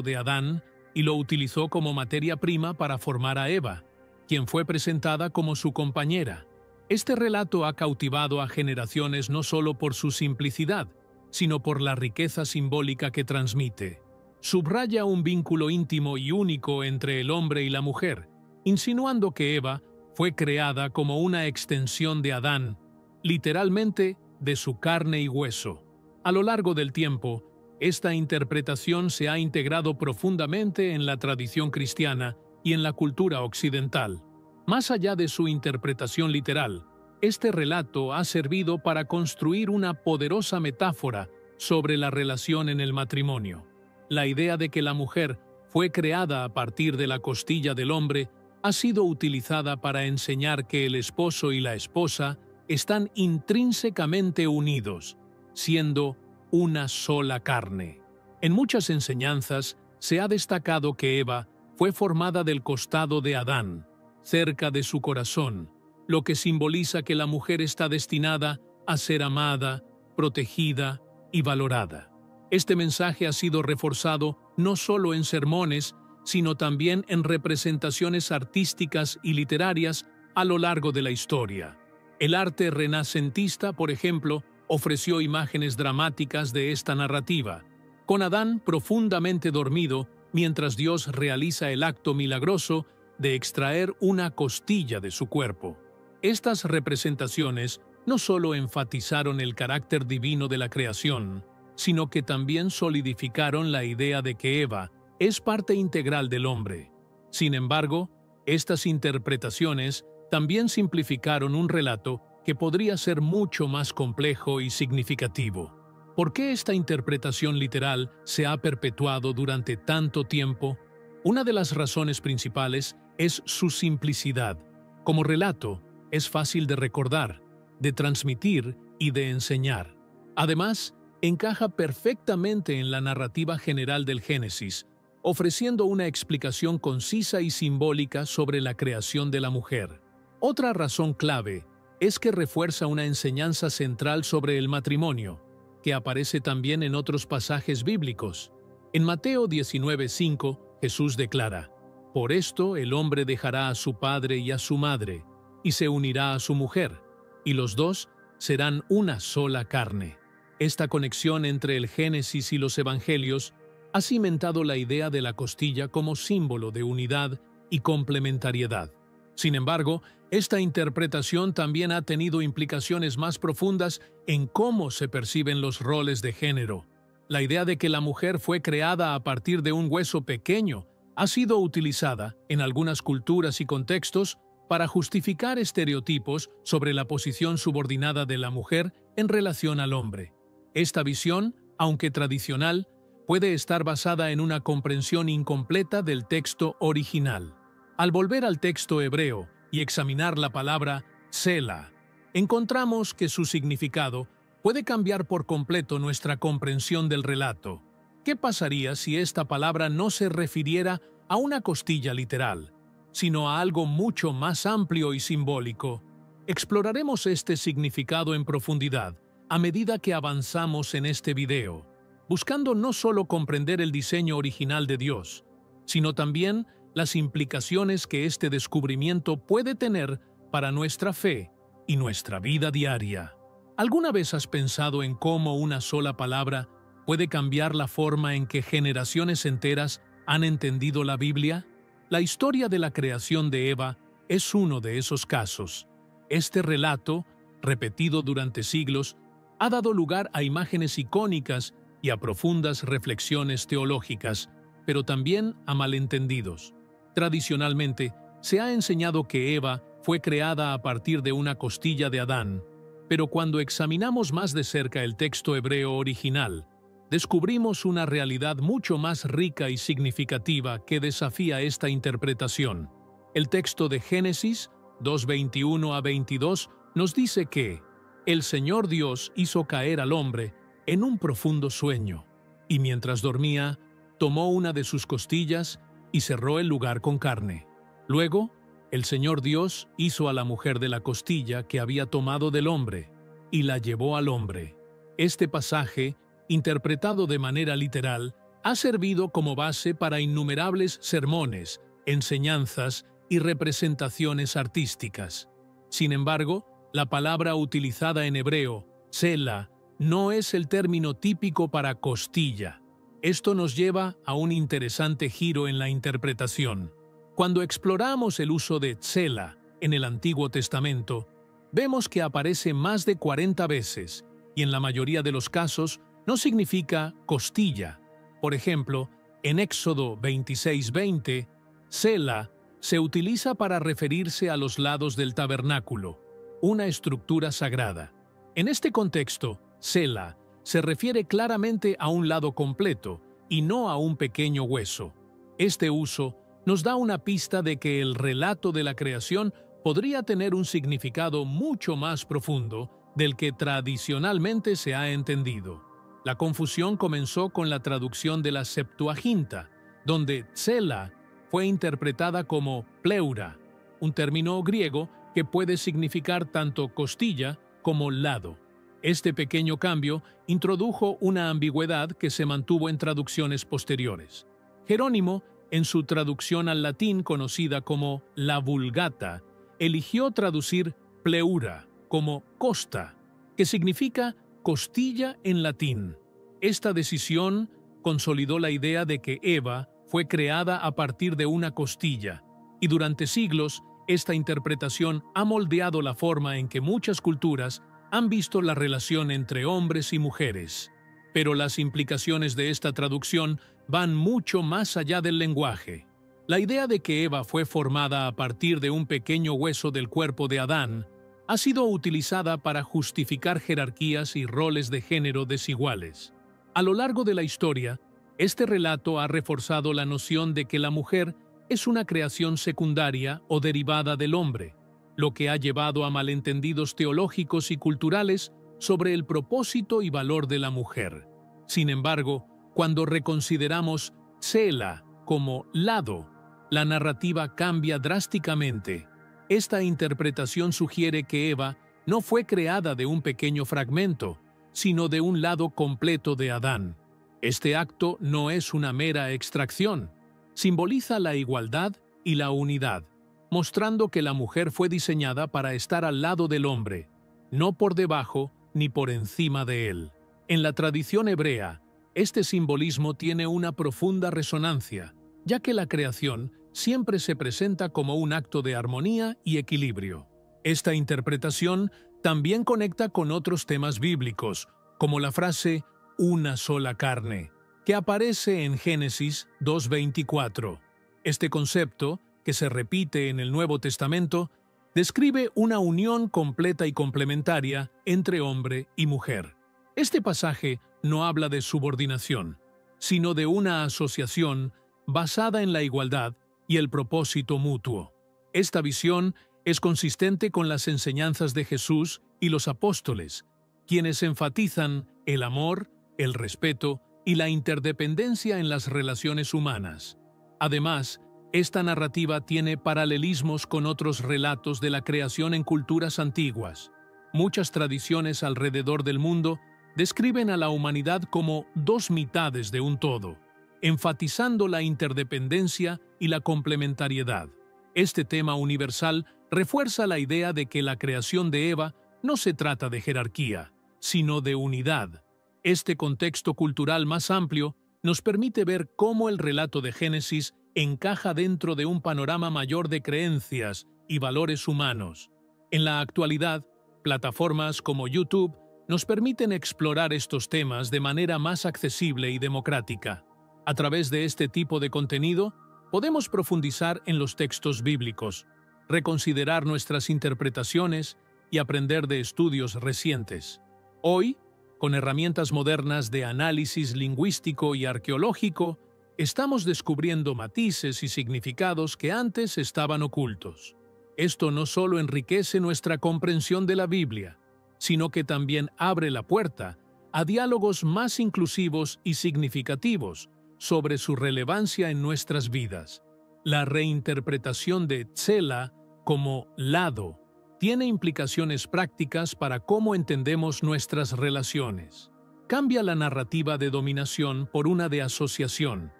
de Adán y lo utilizó como materia prima para formar a Eva, quien fue presentada como su compañera. Este relato ha cautivado a generaciones no solo por su simplicidad, sino por la riqueza simbólica que transmite. Subraya un vínculo íntimo y único entre el hombre y la mujer, insinuando que Eva fue creada como una extensión de Adán, literalmente de su carne y hueso. A lo largo del tiempo, esta interpretación se ha integrado profundamente en la tradición cristiana y en la cultura occidental. Más allá de su interpretación literal, este relato ha servido para construir una poderosa metáfora sobre la relación en el matrimonio. La idea de que la mujer fue creada a partir de la costilla del hombre ha sido utilizada para enseñar que el esposo y la esposa están intrínsecamente unidos, siendo una sola carne. En muchas enseñanzas se ha destacado que Eva fue formada del costado de Adán, cerca de su corazón, lo que simboliza que la mujer está destinada a ser amada, protegida y valorada. Este mensaje ha sido reforzado no solo en sermones, sino también en representaciones artísticas y literarias a lo largo de la historia. El arte renacentista, por ejemplo, ofreció imágenes dramáticas de esta narrativa, con Adán profundamente dormido mientras Dios realiza el acto milagroso de extraer una costilla de su cuerpo. Estas representaciones no solo enfatizaron el carácter divino de la creación, sino que también solidificaron la idea de que Eva es parte integral del hombre. Sin embargo, estas interpretaciones también simplificaron un relato que podría ser mucho más complejo y significativo. ¿Por qué esta interpretación literal se ha perpetuado durante tanto tiempo? Una de las razones principales es su simplicidad. Como relato, es fácil de recordar, de transmitir y de enseñar. Además, encaja perfectamente en la narrativa general del Génesis, ofreciendo una explicación concisa y simbólica sobre la creación de la mujer. Otra razón clave es que refuerza una enseñanza central sobre el matrimonio, que aparece también en otros pasajes bíblicos. En Mateo 19:5, Jesús declara: Por esto el hombre dejará a su padre y a su madre, y se unirá a su mujer, y los dos serán una sola carne. Esta conexión entre el Génesis y los Evangelios ha cimentado la idea de la costilla como símbolo de unidad y complementariedad. Sin embargo, esta interpretación también ha tenido implicaciones más profundas en cómo se perciben los roles de género. La idea de que la mujer fue creada a partir de un hueso pequeño ha sido utilizada en algunas culturas y contextos para justificar estereotipos sobre la posición subordinada de la mujer en relación al hombre. Esta visión, aunque tradicional, puede estar basada en una comprensión incompleta del texto original. Al volver al texto hebreo y examinar la palabra Selah, encontramos que su significado puede cambiar por completo nuestra comprensión del relato. ¿Qué pasaría si esta palabra no se refiriera a una costilla literal, sino a algo mucho más amplio y simbólico? Exploraremos este significado en profundidad a medida que avanzamos en este video, buscando no solo comprender el diseño original de Dios, sino también las implicaciones que este descubrimiento puede tener para nuestra fe y nuestra vida diaria. ¿Alguna vez has pensado en cómo una sola palabra puede cambiar la forma en que generaciones enteras han entendido la Biblia? La historia de la creación de Eva es uno de esos casos. Este relato, repetido durante siglos, ha dado lugar a imágenes icónicas y a profundas reflexiones teológicas, pero también a malentendidos. Tradicionalmente, se ha enseñado que Eva fue creada a partir de una costilla de Adán, pero cuando examinamos más de cerca el texto hebreo original, descubrimos una realidad mucho más rica y significativa que desafía esta interpretación. El texto de Génesis 2:21 a 22 nos dice que el Señor Dios hizo caer al hombre en un profundo sueño, y mientras dormía, tomó una de sus costillas y cerró el lugar con carne. Luego, el Señor Dios hizo a la mujer de la costilla que había tomado del hombre, y la llevó al hombre. Este pasaje, interpretado de manera literal, ha servido como base para innumerables sermones, enseñanzas y representaciones artísticas. Sin embargo, la palabra utilizada en hebreo, tsela, no es el término típico para costilla. Esto nos lleva a un interesante giro en la interpretación. Cuando exploramos el uso de tsela en el Antiguo Testamento, vemos que aparece más de 40 veces y en la mayoría de los casos no significa costilla. Por ejemplo, en Éxodo 26:20, tsela se utiliza para referirse a los lados del tabernáculo, una estructura sagrada. En este contexto, tsela se refiere claramente a un lado completo y no a un pequeño hueso. Este uso nos da una pista de que el relato de la creación podría tener un significado mucho más profundo del que tradicionalmente se ha entendido. La confusión comenzó con la traducción de la Septuaginta, donde tsela fue interpretada como pleura, un término griego que puede significar tanto costilla como lado. Este pequeño cambio introdujo una ambigüedad que se mantuvo en traducciones posteriores. Jerónimo, en su traducción al latín conocida como la Vulgata, eligió traducir pleura como costa, que significa costilla en latín. Esta decisión consolidó la idea de que Eva fue creada a partir de una costilla, y durante siglos esta interpretación ha moldeado la forma en que muchas culturas han visto la relación entre hombres y mujeres. Pero las implicaciones de esta traducción van mucho más allá del lenguaje. La idea de que Eva fue formada a partir de un pequeño hueso del cuerpo de Adán ha sido utilizada para justificar jerarquías y roles de género desiguales. A lo largo de la historia, este relato ha reforzado la noción de que la mujer es una creación secundaria o derivada del hombre, lo que ha llevado a malentendidos teológicos y culturales sobre el propósito y valor de la mujer. Sin embargo, cuando reconsideramos tsela como lado, la narrativa cambia drásticamente. Esta interpretación sugiere que Eva no fue creada de un pequeño fragmento, sino de un lado completo de Adán. Este acto no es una mera extracción, simboliza la igualdad y la unidad, mostrando que la mujer fue diseñada para estar al lado del hombre, no por debajo ni por encima de él. En la tradición hebrea, este simbolismo tiene una profunda resonancia, ya que la creación siempre se presenta como un acto de armonía y equilibrio. Esta interpretación también conecta con otros temas bíblicos, como la frase «una sola carne», que aparece en Génesis 2:24. Este concepto, que se repite en el Nuevo Testamento, describe una unión completa y complementaria entre hombre y mujer. Este pasaje no habla de subordinación, sino de una asociación basada en la igualdad y el propósito mutuo. Esta visión es consistente con las enseñanzas de Jesús y los apóstoles, quienes enfatizan el amor, el respeto y la interdependencia en las relaciones humanas. Además, esta narrativa tiene paralelismos con otros relatos de la creación en culturas antiguas. Muchas tradiciones alrededor del mundo describen a la humanidad como dos mitades de un todo, enfatizando la interdependencia y la complementariedad. Este tema universal refuerza la idea de que la creación de Eva no se trata de jerarquía, sino de unidad. Este contexto cultural más amplio nos permite ver cómo el relato de Génesis encaja dentro de un panorama mayor de creencias y valores humanos. En la actualidad, plataformas como YouTube nos permiten explorar estos temas de manera más accesible y democrática. A través de este tipo de contenido, podemos profundizar en los textos bíblicos, reconsiderar nuestras interpretaciones y aprender de estudios recientes. Hoy, con herramientas modernas de análisis lingüístico y arqueológico, estamos descubriendo matices y significados que antes estaban ocultos. Esto no solo enriquece nuestra comprensión de la Biblia, sino que también abre la puerta a diálogos más inclusivos y significativos sobre su relevancia en nuestras vidas. La reinterpretación de Tsela como lado tiene implicaciones prácticas para cómo entendemos nuestras relaciones. Cambia la narrativa de dominación por una de asociación,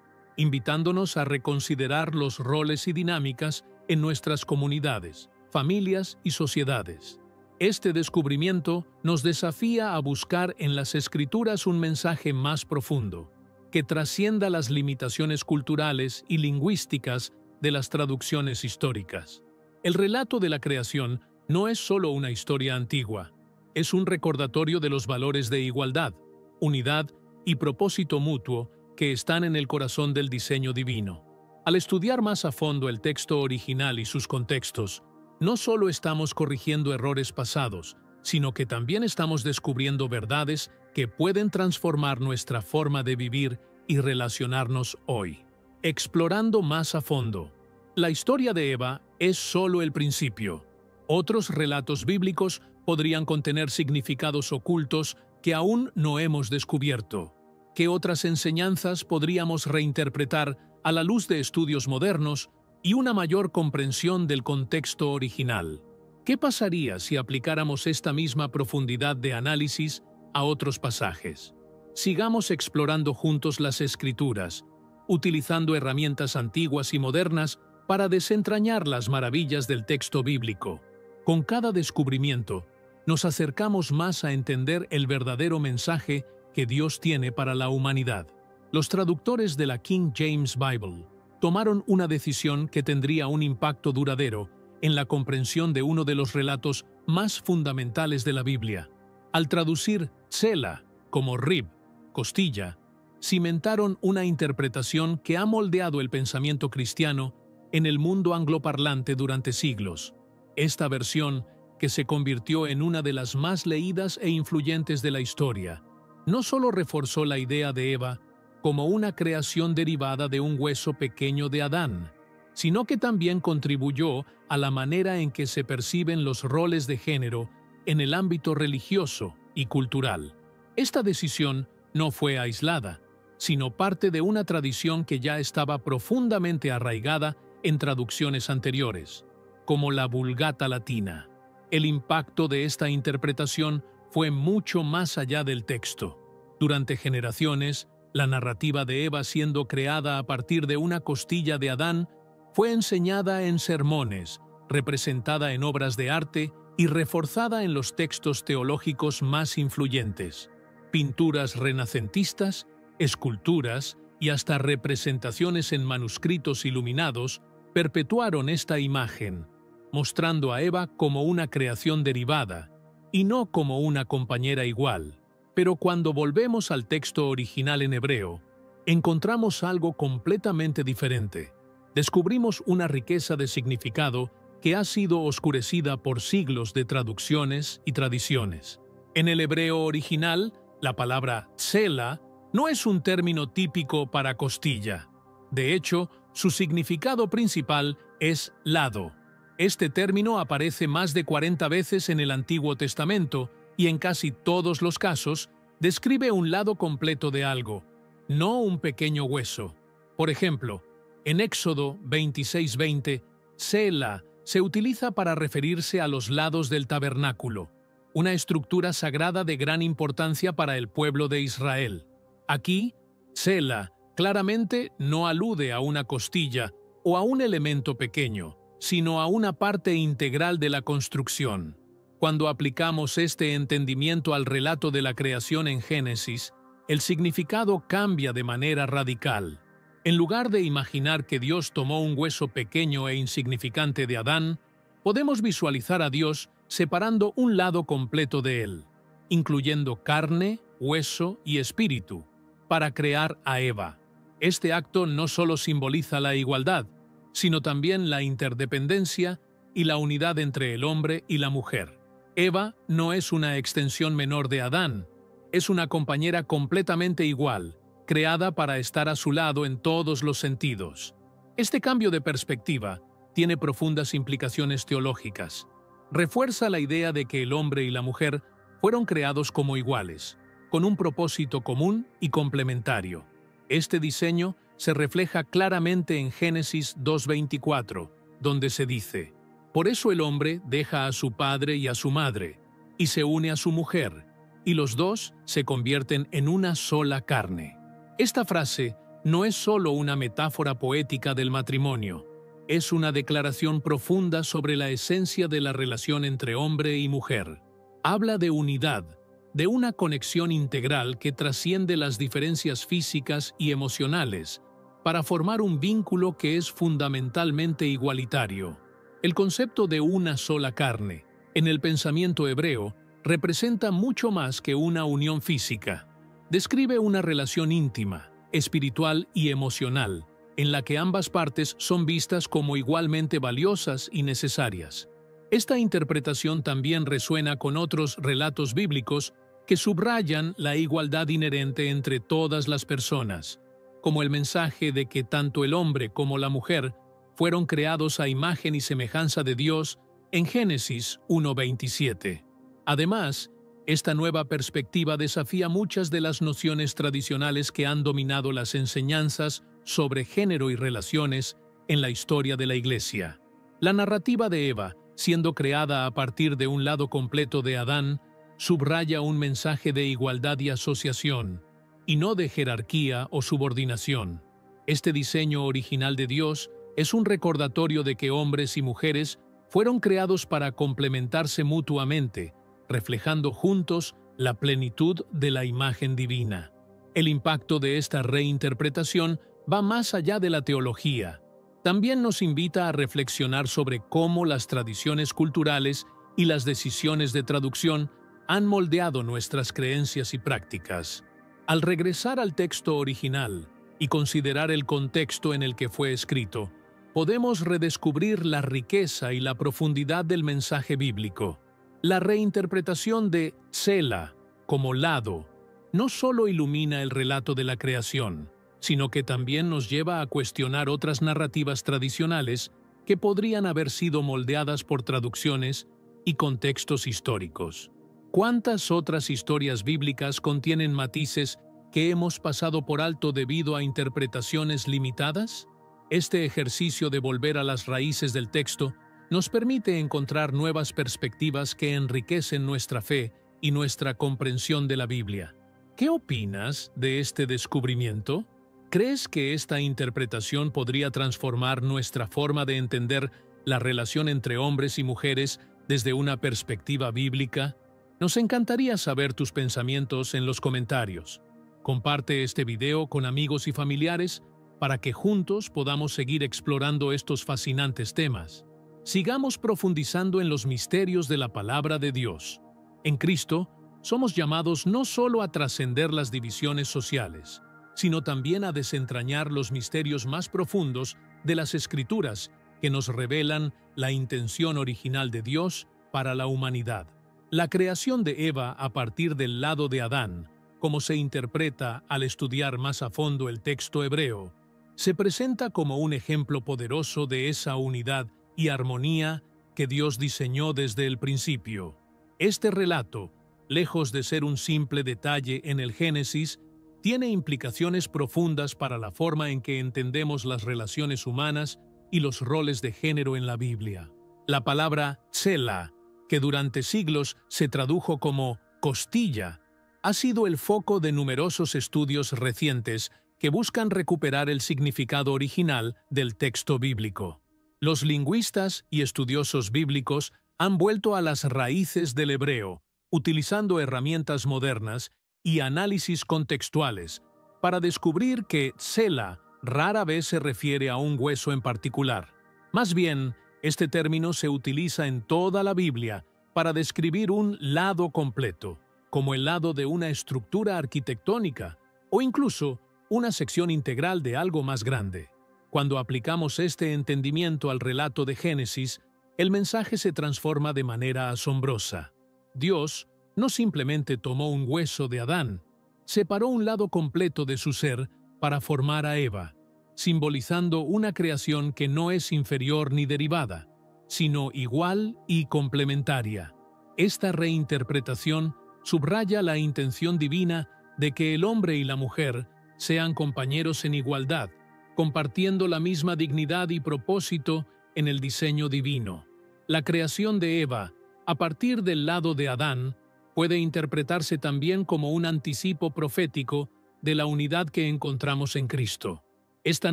invitándonos a reconsiderar los roles y dinámicas en nuestras comunidades, familias y sociedades. Este descubrimiento nos desafía a buscar en las Escrituras un mensaje más profundo, que trascienda las limitaciones culturales y lingüísticas de las traducciones históricas. El relato de la creación no es solo una historia antigua, es un recordatorio de los valores de igualdad, unidad y propósito mutuo que están en el corazón del diseño divino. Al estudiar más a fondo el texto original y sus contextos, no solo estamos corrigiendo errores pasados, sino que también estamos descubriendo verdades que pueden transformar nuestra forma de vivir y relacionarnos hoy. Explorando más a fondo, la historia de Eva es solo el principio. Otros relatos bíblicos podrían contener significados ocultos que aún no hemos descubierto. ¿Qué otras enseñanzas podríamos reinterpretar a la luz de estudios modernos y una mayor comprensión del contexto original? ¿Qué pasaría si aplicáramos esta misma profundidad de análisis a otros pasajes? Sigamos explorando juntos las Escrituras, utilizando herramientas antiguas y modernas para desentrañar las maravillas del texto bíblico. Con cada descubrimiento, nos acercamos más a entender el verdadero mensaje que Dios tiene para la humanidad. Los traductores de la King James Bible tomaron una decisión que tendría un impacto duradero en la comprensión de uno de los relatos más fundamentales de la Biblia. Al traducir Tsela como rib, costilla, cimentaron una interpretación que ha moldeado el pensamiento cristiano en el mundo angloparlante durante siglos. Esta versión, que se convirtió en una de las más leídas e influyentes de la historia, no solo reforzó la idea de Eva como una creación derivada de un hueso pequeño de Adán, sino que también contribuyó a la manera en que se perciben los roles de género en el ámbito religioso y cultural. Esta decisión no fue aislada, sino parte de una tradición que ya estaba profundamente arraigada en traducciones anteriores, como la Vulgata latina. El impacto de esta interpretación fue mucho más allá del texto. Durante generaciones, la narrativa de Eva siendo creada a partir de una costilla de Adán fue enseñada en sermones, representada en obras de arte y reforzada en los textos teológicos más influyentes. Pinturas renacentistas, esculturas y hasta representaciones en manuscritos iluminados perpetuaron esta imagen, mostrando a Eva como una creación derivada y no como una compañera igual. Pero cuando volvemos al texto original en hebreo, encontramos algo completamente diferente. Descubrimos una riqueza de significado que ha sido oscurecida por siglos de traducciones y tradiciones. En el hebreo original, la palabra tsela no es un término típico para costilla. De hecho, su significado principal es lado. Este término aparece más de 40 veces en el Antiguo Testamento y en casi todos los casos describe un lado completo de algo, no un pequeño hueso. Por ejemplo, en Éxodo 26:20, Sela se utiliza para referirse a los lados del tabernáculo, una estructura sagrada de gran importancia para el pueblo de Israel. Aquí, Sela claramente no alude a una costilla o a un elemento pequeño, sino a una parte integral de la construcción. Cuando aplicamos este entendimiento al relato de la creación en Génesis, el significado cambia de manera radical. En lugar de imaginar que Dios tomó un hueso pequeño e insignificante de Adán, podemos visualizar a Dios separando un lado completo de él, incluyendo carne, hueso y espíritu, para crear a Eva. Este acto no solo simboliza la igualdad, sino también la interdependencia y la unidad entre el hombre y la mujer. Eva no es una extensión menor de Adán, es una compañera completamente igual, creada para estar a su lado en todos los sentidos. Este cambio de perspectiva tiene profundas implicaciones teológicas. Refuerza la idea de que el hombre y la mujer fueron creados como iguales, con un propósito común y complementario. Este diseño se refleja claramente en Génesis 2:24, donde se dice: «Por eso el hombre deja a su padre y a su madre, y se une a su mujer, y los dos se convierten en una sola carne». Esta frase no es solo una metáfora poética del matrimonio, es una declaración profunda sobre la esencia de la relación entre hombre y mujer. Habla de unidad, de una conexión integral que trasciende las diferencias físicas y emocionales, para formar un vínculo que es fundamentalmente igualitario. El concepto de una sola carne, en el pensamiento hebreo, representa mucho más que una unión física. Describe una relación íntima, espiritual y emocional, en la que ambas partes son vistas como igualmente valiosas y necesarias. Esta interpretación también resuena con otros relatos bíblicos que subrayan la igualdad inherente entre todas las personas, como el mensaje de que tanto el hombre como la mujer fueron creados a imagen y semejanza de Dios en Génesis 1:27. Además, esta nueva perspectiva desafía muchas de las nociones tradicionales que han dominado las enseñanzas sobre género y relaciones en la historia de la Iglesia. La narrativa de Eva, siendo creada a partir de un lado completo de Adán, subraya un mensaje de igualdad y asociación, y no de jerarquía o subordinación. Este diseño original de Dios es un recordatorio de que hombres y mujeres fueron creados para complementarse mutuamente, reflejando juntos la plenitud de la imagen divina. El impacto de esta reinterpretación va más allá de la teología. También nos invita a reflexionar sobre cómo las tradiciones culturales y las decisiones de traducción han moldeado nuestras creencias y prácticas. Al regresar al texto original y considerar el contexto en el que fue escrito, podemos redescubrir la riqueza y la profundidad del mensaje bíblico. La reinterpretación de Sela como lado no solo ilumina el relato de la creación, sino que también nos lleva a cuestionar otras narrativas tradicionales que podrían haber sido moldeadas por traducciones y contextos históricos. ¿Cuántas otras historias bíblicas contienen matices que hemos pasado por alto debido a interpretaciones limitadas? Este ejercicio de volver a las raíces del texto nos permite encontrar nuevas perspectivas que enriquecen nuestra fe y nuestra comprensión de la Biblia. ¿Qué opinas de este descubrimiento? ¿Crees que esta interpretación podría transformar nuestra forma de entender la relación entre hombres y mujeres desde una perspectiva bíblica? Nos encantaría saber tus pensamientos en los comentarios. Comparte este video con amigos y familiares para que juntos podamos seguir explorando estos fascinantes temas. Sigamos profundizando en los misterios de la palabra de Dios. En Cristo, somos llamados no solo a trascender las divisiones sociales, sino también a desentrañar los misterios más profundos de las Escrituras que nos revelan la intención original de Dios para la humanidad. La creación de Eva a partir del lado de Adán, como se interpreta al estudiar más a fondo el texto hebreo, se presenta como un ejemplo poderoso de esa unidad y armonía que Dios diseñó desde el principio. Este relato, lejos de ser un simple detalle en el Génesis, tiene implicaciones profundas para la forma en que entendemos las relaciones humanas y los roles de género en la Biblia. La palabra Sela, que durante siglos se tradujo como costilla, ha sido el foco de numerosos estudios recientes que buscan recuperar el significado original del texto bíblico. Los lingüistas y estudiosos bíblicos han vuelto a las raíces del hebreo, utilizando herramientas modernas y análisis contextuales para descubrir que Sela rara vez se refiere a un hueso en particular. Más bien, este término se utiliza en toda la Biblia para describir un lado completo, como el lado de una estructura arquitectónica o incluso una sección integral de algo más grande. Cuando aplicamos este entendimiento al relato de Génesis, el mensaje se transforma de manera asombrosa. Dios no simplemente tomó un hueso de Adán, separó un lado completo de su ser para formar a Eva, simbolizando una creación que no es inferior ni derivada, sino igual y complementaria. Esta reinterpretación subraya la intención divina de que el hombre y la mujer sean compañeros en igualdad, compartiendo la misma dignidad y propósito en el diseño divino. La creación de Eva, a partir del lado de Adán, puede interpretarse también como un anticipo profético de la unidad que encontramos en Cristo. Esta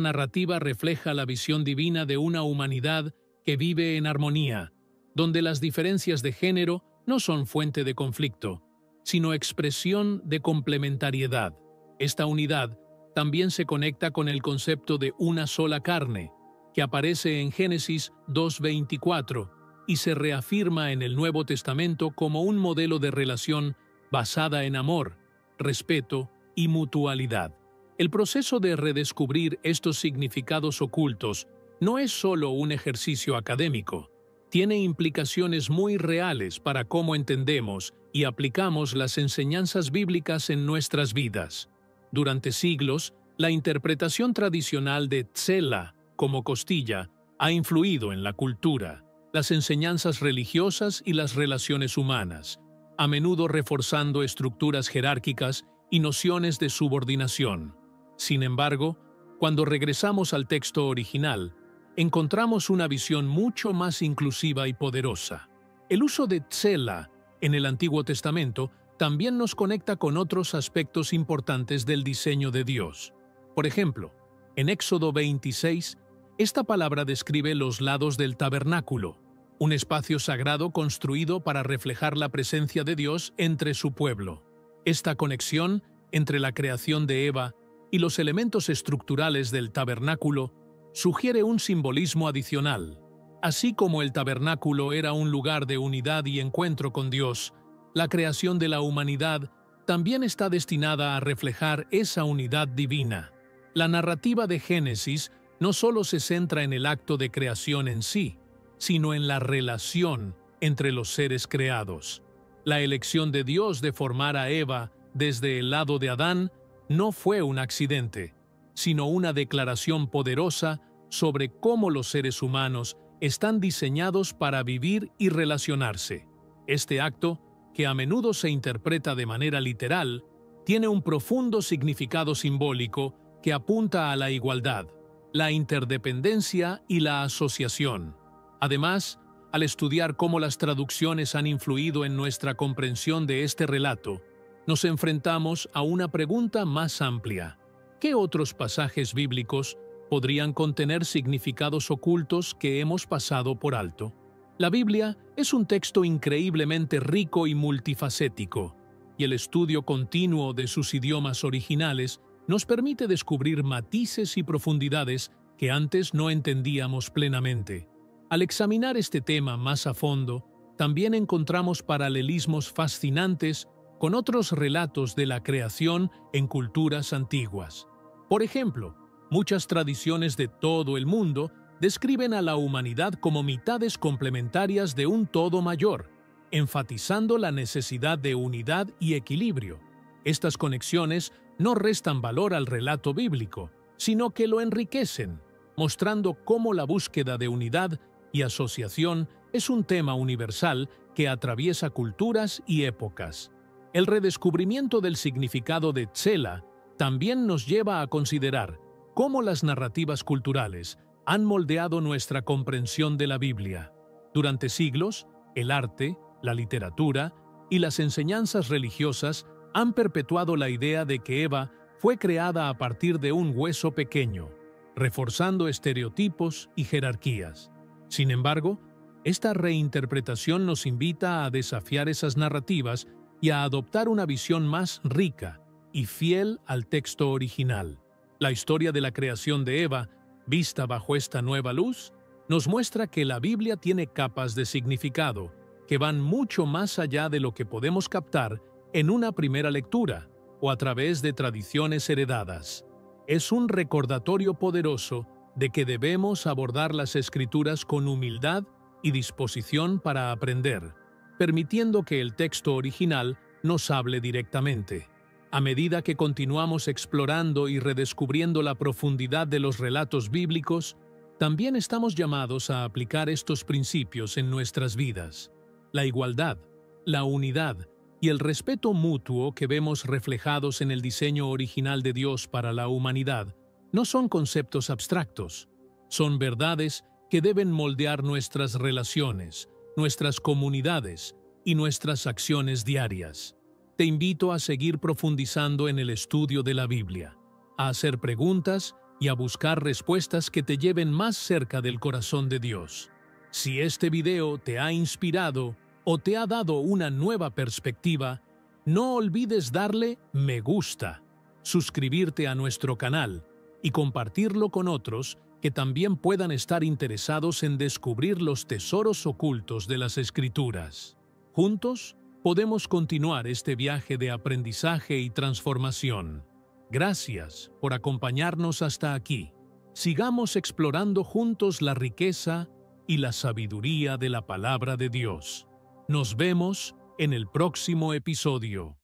narrativa refleja la visión divina de una humanidad que vive en armonía, donde las diferencias de género no son fuente de conflicto, sino expresión de complementariedad. Esta unidad también se conecta con el concepto de una sola carne, que aparece en Génesis 2:24 y se reafirma en el Nuevo Testamento como un modelo de relación basada en amor, respeto y mutualidad. El proceso de redescubrir estos significados ocultos no es solo un ejercicio académico, tiene implicaciones muy reales para cómo entendemos y aplicamos las enseñanzas bíblicas en nuestras vidas. Durante siglos, la interpretación tradicional de Tzela, como costilla, ha influido en la cultura, las enseñanzas religiosas y las relaciones humanas, a menudo reforzando estructuras jerárquicas y nociones de subordinación. Sin embargo, cuando regresamos al texto original, encontramos una visión mucho más inclusiva y poderosa. El uso de Tzela en el Antiguo Testamento también nos conecta con otros aspectos importantes del diseño de Dios. Por ejemplo, en Éxodo 26, esta palabra describe los lados del tabernáculo, un espacio sagrado construido para reflejar la presencia de Dios entre su pueblo. Esta conexión entre la creación de Eva y los elementos estructurales del tabernáculo sugiere un simbolismo adicional. Así como el tabernáculo era un lugar de unidad y encuentro con Dios, la creación de la humanidad también está destinada a reflejar esa unidad divina. La narrativa de Génesis no solo se centra en el acto de creación en sí, sino en la relación entre los seres creados. La elección de Dios de formar a Eva desde el lado de Adán no fue un accidente, sino una declaración poderosa sobre cómo los seres humanos están diseñados para vivir y relacionarse. Este acto, que a menudo se interpreta de manera literal, tiene un profundo significado simbólico que apunta a la igualdad, la interdependencia y la asociación. Además, al estudiar cómo las traducciones han influido en nuestra comprensión de este relato, nos enfrentamos a una pregunta más amplia. ¿Qué otros pasajes bíblicos podrían contener significados ocultos que hemos pasado por alto? La Biblia es un texto increíblemente rico y multifacético, y el estudio continuo de sus idiomas originales nos permite descubrir matices y profundidades que antes no entendíamos plenamente. Al examinar este tema más a fondo, también encontramos paralelismos fascinantes con otros relatos de la creación en culturas antiguas. Por ejemplo, muchas tradiciones de todo el mundo describen a la humanidad como mitades complementarias de un todo mayor, enfatizando la necesidad de unidad y equilibrio. Estas conexiones no restan valor al relato bíblico, sino que lo enriquecen, mostrando cómo la búsqueda de unidad y asociación es un tema universal que atraviesa culturas y épocas. El redescubrimiento del significado de Tzela también nos lleva a considerar cómo las narrativas culturales han moldeado nuestra comprensión de la Biblia. Durante siglos, el arte, la literatura y las enseñanzas religiosas han perpetuado la idea de que Eva fue creada a partir de un hueso pequeño, reforzando estereotipos y jerarquías. Sin embargo, esta reinterpretación nos invita a desafiar esas narrativas y a adoptar una visión más rica y fiel al texto original. La historia de la creación de Eva, vista bajo esta nueva luz, nos muestra que la Biblia tiene capas de significado que van mucho más allá de lo que podemos captar en una primera lectura o a través de tradiciones heredadas. es un recordatorio poderoso de que debemos abordar las Escrituras con humildad y disposición para aprender, permitiendo que el texto original nos hable directamente. A medida que continuamos explorando y redescubriendo la profundidad de los relatos bíblicos, también estamos llamados a aplicar estos principios en nuestras vidas. La igualdad, la unidad y el respeto mutuo que vemos reflejados en el diseño original de Dios para la humanidad no son conceptos abstractos, son verdades que deben moldear nuestras relaciones, nuestras comunidades y nuestras acciones diarias. Te invito a seguir profundizando en el estudio de la Biblia, a hacer preguntas y a buscar respuestas que te lleven más cerca del corazón de Dios. Si este video te ha inspirado o te ha dado una nueva perspectiva, no olvides darle me gusta, suscribirte a nuestro canal y compartirlo con otros que también puedan estar interesados en descubrir los tesoros ocultos de las Escrituras. Juntos, podemos continuar este viaje de aprendizaje y transformación. Gracias por acompañarnos hasta aquí. Sigamos explorando juntos la riqueza y la sabiduría de la palabra de Dios. Nos vemos en el próximo episodio.